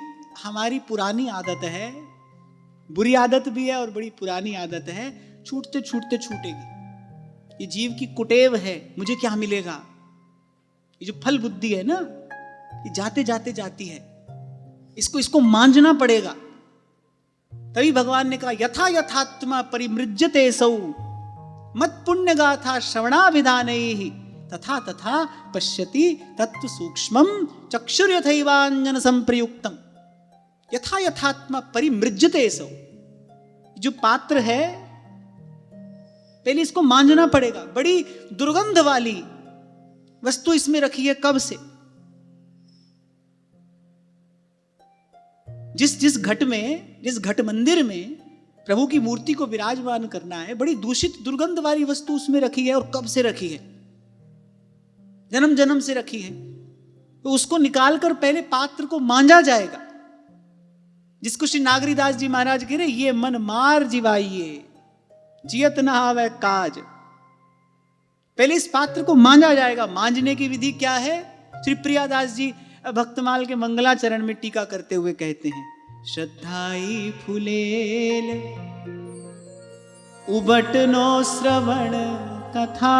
हमारी पुरानी आदत है, बुरी आदत भी है और बड़ी पुरानी आदत है, छूटते छूटते छूटेगी। ये जीव की कुटेव है, मुझे क्या मिलेगा। ये जो फल बुद्धि है ना, ये जाते जाते जाती है, इसको मांझना पड़ेगा। तभी भगवान ने कहा यथा यथात्मा परिमृज्यते सौ, मत पुण्य गाथा श्रवणाभिधानैहि, तथा तथा पश्यति तत्व सूक्ष्मम चक्षुर यथैवांजन संप्रयुक्तम। यथा यथात्मा परिमृज्यते सौ, जो पात्र है पहले इसको मांझना पड़ेगा। बड़ी दुर्गंध वाली वस्तु इसमें रखी है कब से। जिस घट में, जिस घट मंदिर में प्रभु की मूर्ति को विराजमान करना है, बड़ी दूषित दुर्गंध वाली वस्तु उसमें रखी है। और कब से रखी है? जन्म जन्म से रखी है। तो उसको निकालकर पहले पात्र को मांझा जाएगा, जिसको श्री नागरीदास जी महाराज कह रहे, ये मन मार जिवाइये जियत न आवे काज। पहले इस पात्र को मांझा जाएगा। मांझने की विधि क्या है? श्री प्रियादास जी भक्तमाल के मंगलाचरण में टीका करते हुए कहते हैं, श्रद्धाई फुलेल उबटनो श्रवण कथा,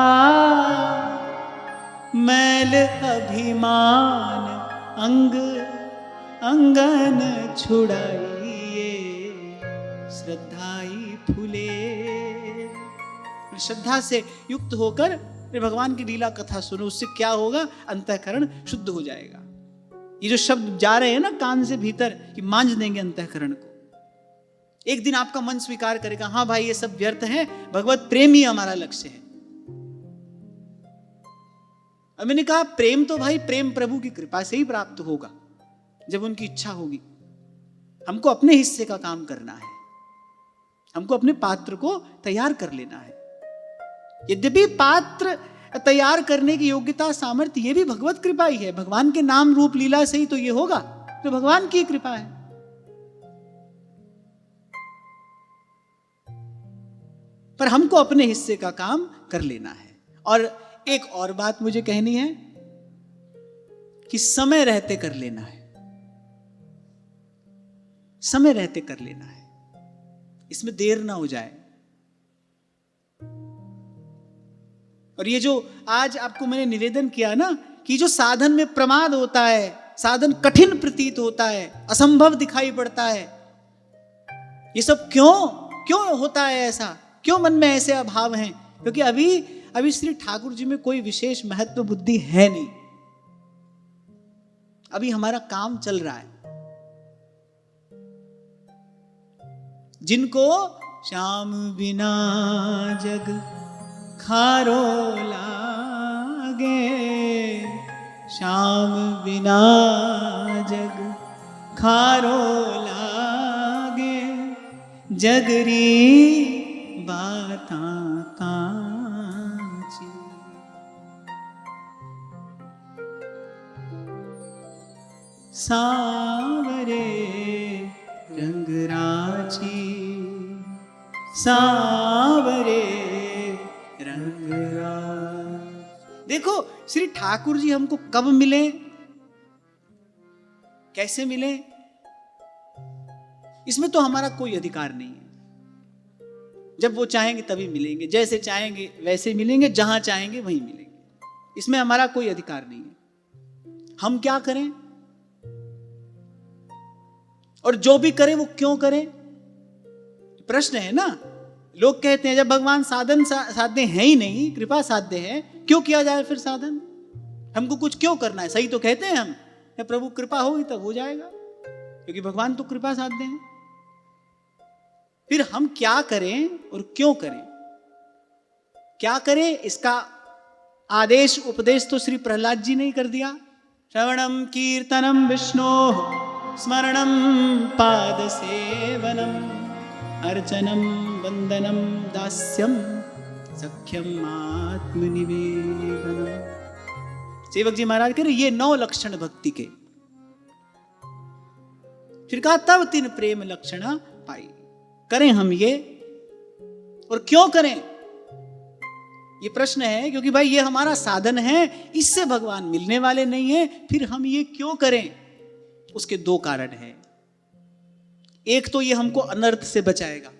मैल अभिमान अंग अंगन छुड़ाइए। श्रद्धाई फुले, श्रद्धा से युक्त होकर भगवान की लीला कथा सुनो। उससे क्या होगा? अंतःकरण शुद्ध हो जाएगा। ये जो शब्द जा रहे हैं ना कान से भीतर, कि मांझ देंगे अंतःकरण को। एक दिन आपका मन स्वीकार करेगा, हाँ भाई ये सब व्यर्थ है, भगवत प्रेम ही हमारा लक्ष्य है। अब मैंने कहा प्रेम तो भाई प्रेम प्रभु की कृपा से ही प्राप्त होगा, जब उनकी इच्छा होगी। हमको अपने हिस्से का काम करना है, हमको अपने पात्र को तैयार कर लेना है। यद्यपि पात्र तैयार करने की योग्यता सामर्थ्य ये भी भगवत कृपा ही है। भगवान के नाम रूप लीला से ही तो ये होगा, तो भगवान की कृपा है। पर हमको अपने हिस्से का काम कर लेना है। और एक और बात मुझे कहनी है कि समय रहते कर लेना है, समय रहते कर लेना है, इसमें देर ना हो जाए। और ये जो आज आपको मैंने निवेदन किया ना, कि जो साधन में प्रमाद होता है, साधन कठिन प्रतीत होता है, असंभव दिखाई पड़ता है, ये सब क्यों होता है ऐसा? क्यों मन में ऐसे अभाव हैं? क्योंकि अभी अभी श्री ठाकुर जी में कोई विशेष महत्व बुद्धि है नहीं, अभी हमारा काम चल रहा है। जिनको श्याम बिना जग खारो लागे, श्याम बिना जग खारो लागे, जगरी बातां कांची। सावरे रंग राची, सावरे रंग राची। देखो श्री ठाकुर जी हमको कब मिले, कैसे मिले, इसमें तो हमारा कोई अधिकार नहीं है। जब वो चाहेंगे तभी मिलेंगे, जैसे चाहेंगे वैसे मिलेंगे, जहां चाहेंगे वहीं मिलेंगे, इसमें हमारा कोई अधिकार नहीं है। हम क्या करें और जो भी करें वो क्यों करें, प्रश्न है ना। लोग कहते हैं जब भगवान साधन साध्य है ही नहीं, कृपा साध्य है, क्यों किया जाए फिर साधन, हमको कुछ क्यों करना है। सही तो कहते हैं हम, या प्रभु कृपा होगी तब हो जाएगा, क्योंकि भगवान तो कृपा साध्य हैं। फिर हम क्या करें और क्यों करें, क्या करें, इसका आदेश उपदेश तो श्री प्रहलाद जी ने ही कर दिया। श्रवणम कीर्तनम विष्णो स्मरणम पाद सेवनम अर्चनम वंदनम दास्यम सख्यम आत्मनिवेदनम। सेवक जी महाराज कह रहे ये 9 लक्षण भक्ति के। फिर कहा तब 3 प्रेम लक्षण पाई। करें हम ये और क्यों करें, ये प्रश्न है, क्योंकि भाई ये हमारा साधन है, इससे भगवान मिलने वाले नहीं है, फिर हम ये क्यों करें। उसके 2 कारण हैं। एक तो ये हमको अनर्थ से बचाएगा।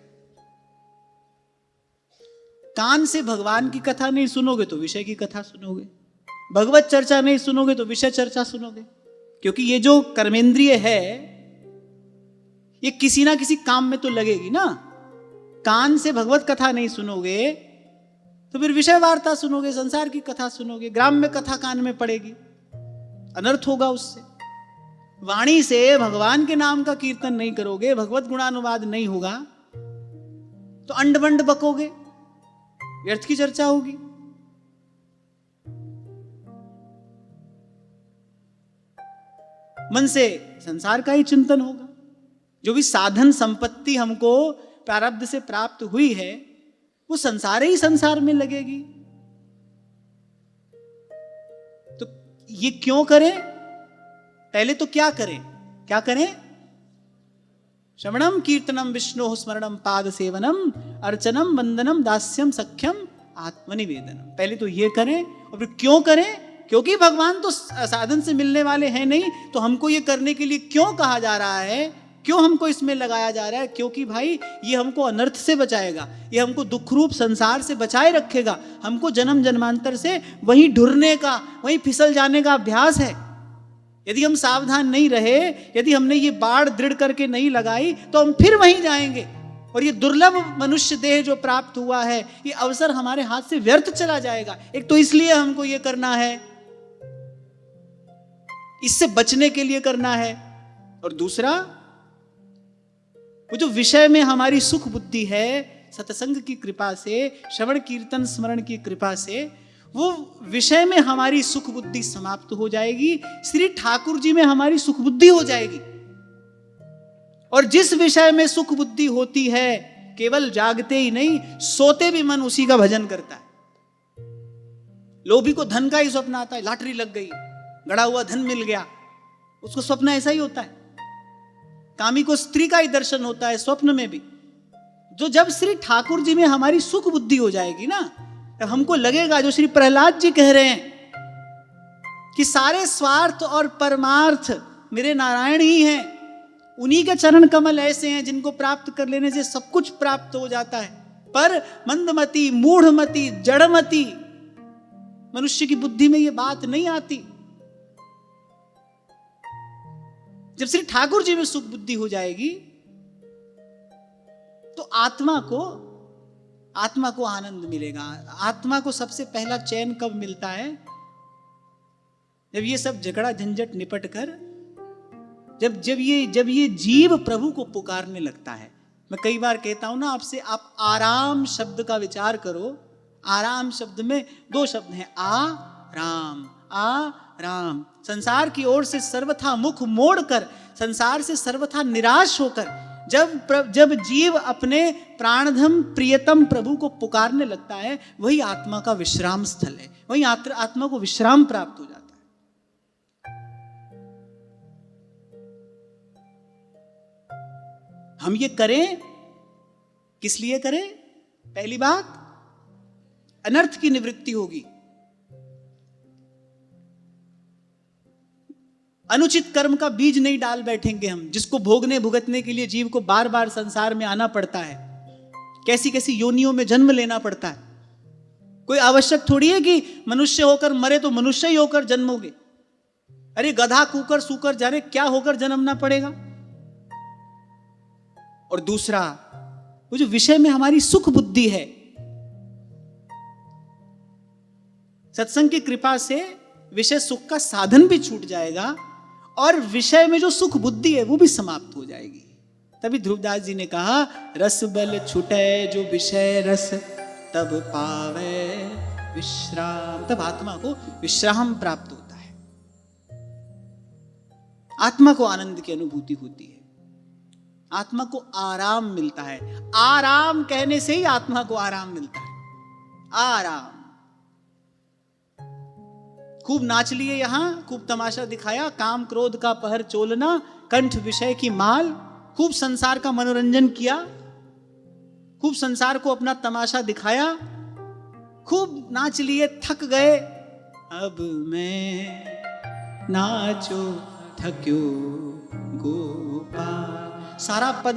कान से भगवान की कथा नहीं सुनोगे तो विषय की कथा सुनोगे, भगवत चर्चा नहीं सुनोगे तो विषय चर्चा सुनोगे, क्योंकि ये जो कर्मेंद्रिय है ये किसी ना किसी काम में तो लगेगी ना। कान से भगवत कथा नहीं सुनोगे तो फिर विषय वार्ता सुनोगे, संसार की कथा सुनोगे, ग्राम्य कथा कान में पड़ेगी, अनर्थ होगा उससे। वाणी से भगवान के नाम का कीर्तन नहीं करोगे, भगवत गुणानुवाद नहीं होगा तो अंड बंड बकोगे, व्यर्थ की चर्चा होगी। मन से संसार का ही चिंतन होगा। जो भी साधन संपत्ति हमको प्रारब्ध से प्राप्त हुई है वो संसार ही संसार में लगेगी। तो ये क्यों करें, पहले तो क्या करें, क्या करें, श्रवणम कीर्तनम विष्णु स्मरणम पाद सेवनम अर्चनम वंदनम दास्यम सख्यम आत्मनिवेदनम। पहले तो ये करें और फिर क्यों करें, क्योंकि भगवान तो साधन से मिलने वाले हैं नहीं, तो हमको ये करने के लिए क्यों कहा जा रहा है, क्यों हमको इसमें लगाया जा रहा है, क्योंकि भाई ये हमको अनर्थ से बचाएगा, ये हमको दुख रूप संसार से बचाए रखेगा, हमको जन्म जन्मांतर से वहीं ढुरने का, वहीं फिसल जाने का अभ्यास है। यदि हम सावधान नहीं रहे, यदि हमने ये बाड़ दृढ़ करके नहीं लगाई तो हम फिर वहीं जाएंगे, और ये दुर्लभ मनुष्य देह जो प्राप्त हुआ है ये अवसर हमारे हाथ से व्यर्थ चला जाएगा। एक तो इसलिए हमको ये करना है, इससे बचने के लिए करना है, और दूसरा वो जो विषय में हमारी सुख बुद्धि है, सत्संग की कृपा से, श्रवण कीर्तन स्मरण की कृपा से वो विषय में हमारी सुख बुद्धि समाप्त हो जाएगी, श्री ठाकुर जी में हमारी सुख बुद्धि हो जाएगी। और जिस विषय में सुख बुद्धि होती है केवल जागते ही नहीं, सोते भी मन उसी का भजन करता है। लोभी को धन का ही स्वप्न आता है, लॉटरी लग गई, गड़ा हुआ धन मिल गया, उसको स्वप्न ऐसा ही होता है। कामी को स्त्री का ही दर्शन होता है स्वप्न में भी। जो जब श्री ठाकुर जी में हमारी सुख बुद्धि हो जाएगी ना, तब हमको लगेगा जो श्री प्रहलाद जी कह रहे हैं कि सारे स्वार्थ और परमार्थ मेरे नारायण ही हैं, उन्हीं के चरण कमल ऐसे हैं जिनको प्राप्त कर लेने से सब कुछ प्राप्त हो जाता है। पर मंदमती, मूढ़मती, जड़मती मनुष्य की बुद्धि में ये बात नहीं आती। जब श्री ठाकुर जी में सुख बुद्धि हो जाएगी तो आत्मा को आत्मा को आनंद मिलेगा। आत्मा को सबसे पहला चैन कब मिलता है? जब ये सब झगड़ा झंझट निपट कर, जब ये जीव प्रभु को पुकारने लगता है। मैं कई बार कहता हूं ना आपसे, आप आराम शब्द का विचार करो। आराम शब्द में दो शब्द हैं, आ राम, आ राम। संसार की ओर से सर्वथा मुख मोड़कर, संसार से सर्वथा निराश होकर जब जीव अपने प्राणधम प्रियतम प्रभु को पुकारने लगता है, वही आत्मा का विश्राम स्थल है, वही आत्मा को विश्राम प्राप्त हो जाता है। हम ये करें, किस लिए करें? पहली बात, अनर्थ की निवृत्ति होगी। अनुचित कर्म का बीज नहीं डाल बैठेंगे हम, जिसको भोगने भुगतने के लिए जीव को बार बार संसार में आना पड़ता है, कैसी कैसी योनियों में जन्म लेना पड़ता है। कोई आवश्यक थोड़ी है कि मनुष्य होकर मरे तो मनुष्य ही होकर जन्मोगे। अरे गधा कुकर सूकर जाने क्या होकर जन्मना पड़ेगा। और दूसरा, वो जो विषय में हमारी सुख बुद्धि है, सत्संग की कृपा से विषय सुख का साधन भी छूट जाएगा और विषय में जो सुख बुद्धि है वो भी समाप्त हो जाएगी। तभी ध्रुवदास जी ने कहा, रस बल छूटे जो विषय रस, तब पावे विश्राम। तब आत्मा को विश्राम प्राप्त होता है, आत्मा को आनंद की अनुभूति होती है, आत्मा को आराम मिलता है। आराम कहने से ही आत्मा को आराम मिलता है। आराम। खूब नाच लिए यहां, खूब तमाशा दिखाया, काम क्रोध का पहर चोलना, कंठ विषय की माल, खूब संसार का मनोरंजन किया, खूब संसार को अपना तमाशा दिखाया, खूब नाच लिए, थक गए। अब मैं नाचो थक्यो गोपाल। सारा पद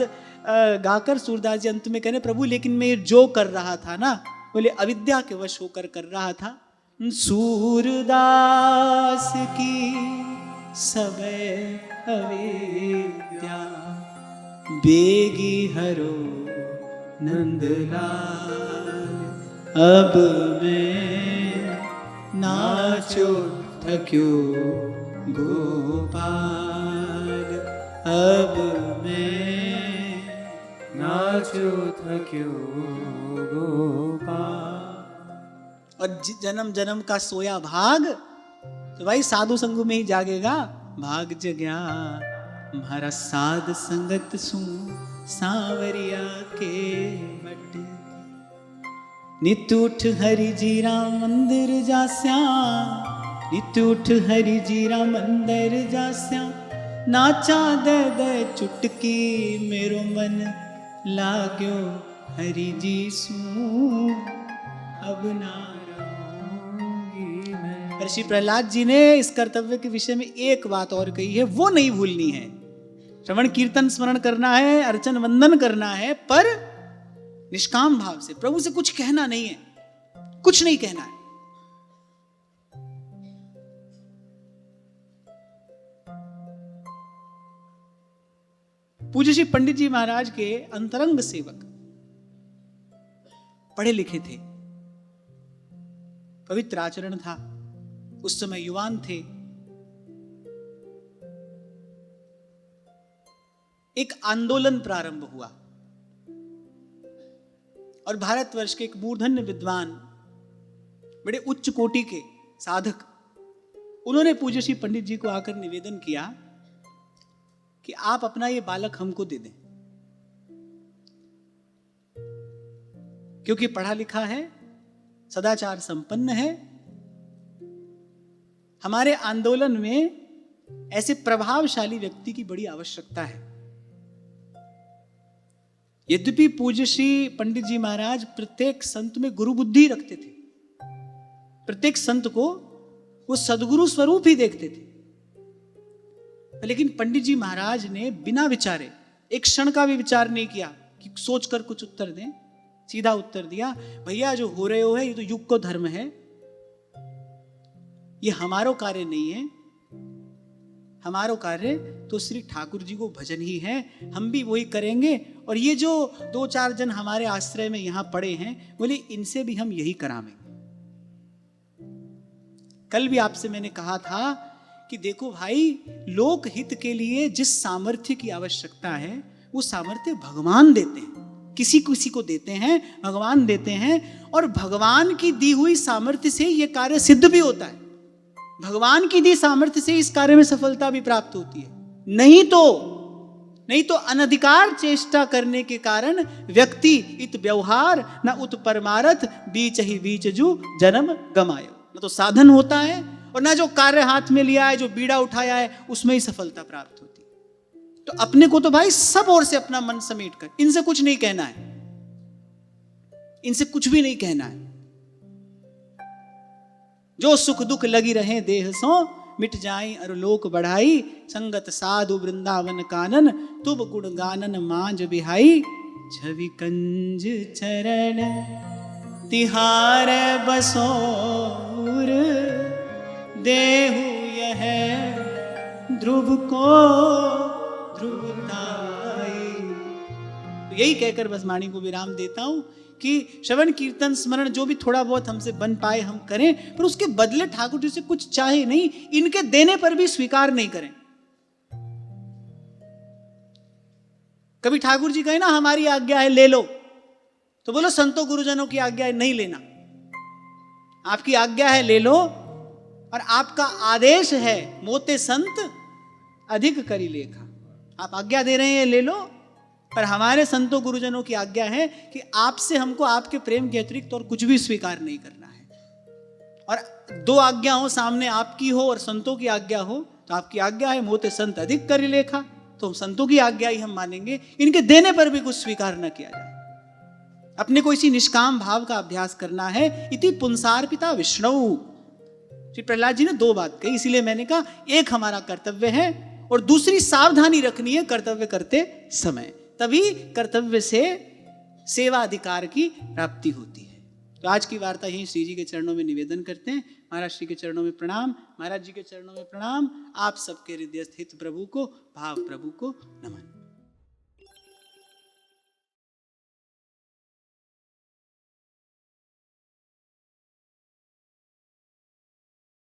गाकर सूरदास जी अंत में कहने, प्रभु लेकिन मैं जो कर रहा था ना, बोले अविद्या के वश होकर कर रहा था। सूरदास की सबे अविद्या, बेगी हरो नंदलाल। अब मैं नाचो थक्यो गोपाल, अब मैं नाचो थक्यो गोपाल। और जन्म जन्म का सोया भाग तो भाई साधु संग में ही जागेगा। भाग जग्या म्हारा साध संगत सू, सांवरिया के बट। नित उठ हरि जीरा मंदिर जास्या, नित उठ हरि जीरा मंदिर जास्या। नाचा दे दे चुटकी, मेरो मन लाग्यो हरि जी सू, अब ना। ऋषि प्रहलाद जी ने इस कर्तव्य के विषय में एक बात और कही है, वो नहीं भूलनी है। श्रवण कीर्तन स्मरण करना है, अर्चन वंदन करना है, पर निष्काम भाव से। प्रभु से कुछ कहना नहीं है, कुछ नहीं कहना है। पूज्य श्री पंडित जी महाराज के अंतरंग सेवक पढ़े लिखे थे, पवित्र आचरण था, उस समय युवान थे। एक आंदोलन प्रारंभ हुआ और भारतवर्ष के एक मूर्धन्य विद्वान, बड़े उच्च कोटि के साधक, उन्होंने पूज्य श्री पंडित जी को आकर निवेदन किया कि आप अपना ये बालक हमको दे दें, क्योंकि पढ़ा लिखा है, सदाचार संपन्न है। हमारे आंदोलन में ऐसे प्रभावशाली व्यक्ति की बड़ी आवश्यकता है। यद्यपि पूज्य श्री पंडित जी महाराज प्रत्येक संत में गुरु बुद्धि रखते थे, प्रत्येक संत को वो सदगुरु स्वरूप ही देखते थे, लेकिन पंडित जी महाराज ने बिना विचारे, एक क्षण का भी विचार नहीं किया कि सोचकर कुछ उत्तर दें। सीधा उत्तर दिया, भैया जो हो रहे हो है ये तो युग को धर्म है, ये हमारो कार्य नहीं है। हमारो कार्य तो श्री ठाकुर जी को भजन ही है, हम भी वही करेंगे और ये जो 2-4 जन हमारे आश्रय में यहां पड़े हैं, बोले इनसे भी हम यही करावेंगे। कल भी आपसे मैंने कहा था कि देखो भाई, लोक हित के लिए जिस सामर्थ्य की आवश्यकता है वो सामर्थ्य भगवान देते हैं, किसी किसी को देते हैं, भगवान देते हैं, और भगवान की दी हुई सामर्थ्य से ये कार्य सिद्ध भी होता है। भगवान की दी सामर्थ्य से इस कार्य में सफलता भी प्राप्त होती है। नहीं तो अनधिकार चेष्टा करने के कारण व्यक्ति इत व्यवहार न उत परमारथ बीच ही बीच जू जन्म गमायो। न तो साधन होता है और न जो कार्य हाथ में लिया है, जो बीड़ा उठाया है, उसमें ही सफलता प्राप्त होती है। तो अपने को तो भाई सब ओर से अपना मन समेट कर, इनसे कुछ नहीं कहना है, इनसे कुछ भी नहीं कहना है। जो सुख दुख लगी रहे देह सो, मिट जाई अरलोक बढ़ाई, संगत साधु वृंदावन कानन, तुब गुण गानन मांझ बिहाई। छवि कंज चरण तिहार बसोर, देहु यह ध्रुव को ध्रुवताई। तो यही कहकर बस वाणी को विराम देता हूं कि श्रवण कीर्तन स्मरण जो भी थोड़ा बहुत हमसे बन पाए हम करें, पर उसके बदले ठाकुर जी से कुछ चाहे नहीं, इनके देने पर भी स्वीकार नहीं करें। कभी ठाकुर जी कहे ना हमारी आज्ञा है ले लो, तो बोलो संतों गुरुजनों की आज्ञा है नहीं लेना। आपकी आज्ञा है ले लो, और आपका आदेश है मोते संत अधिक करी लेखा। आप आज्ञा दे रहे हैं ले लो, पर हमारे संतों गुरुजनों की आज्ञा है कि आपसे हमको आपके प्रेम के अतिरिक्त और कुछ भी स्वीकार नहीं करना है। और 2 आज्ञा हो सामने, आपकी हो और संतों की आज्ञा हो, तो आपकी आज्ञा है मोते संत अधिक करी लेखा, तो संतों की आज्ञा ही हम मानेंगे, इनके देने पर भी कुछ स्वीकार न किया जाए। अपने को इसी निष्काम भाव का अभ्यास करना है। इति पुंसार्पिता विष्णु। श्री प्रहलाद जी ने 2 बात कही, इसीलिए मैंने कहा एक हमारा कर्तव्य है और दूसरी सावधानी रखनी है कर्तव्य करते समय, तभी कर्तव्य से सेवा अधिकार की प्राप्ति होती है। तो आज की वार्ता यही श्री जी के चरणों में निवेदन करते हैं। महाराज श्री के चरणों में प्रणाम, महाराज जी के चरणों में प्रणाम। आप सबके हृदय स्थित प्रभु को, भाव प्रभु को नमन।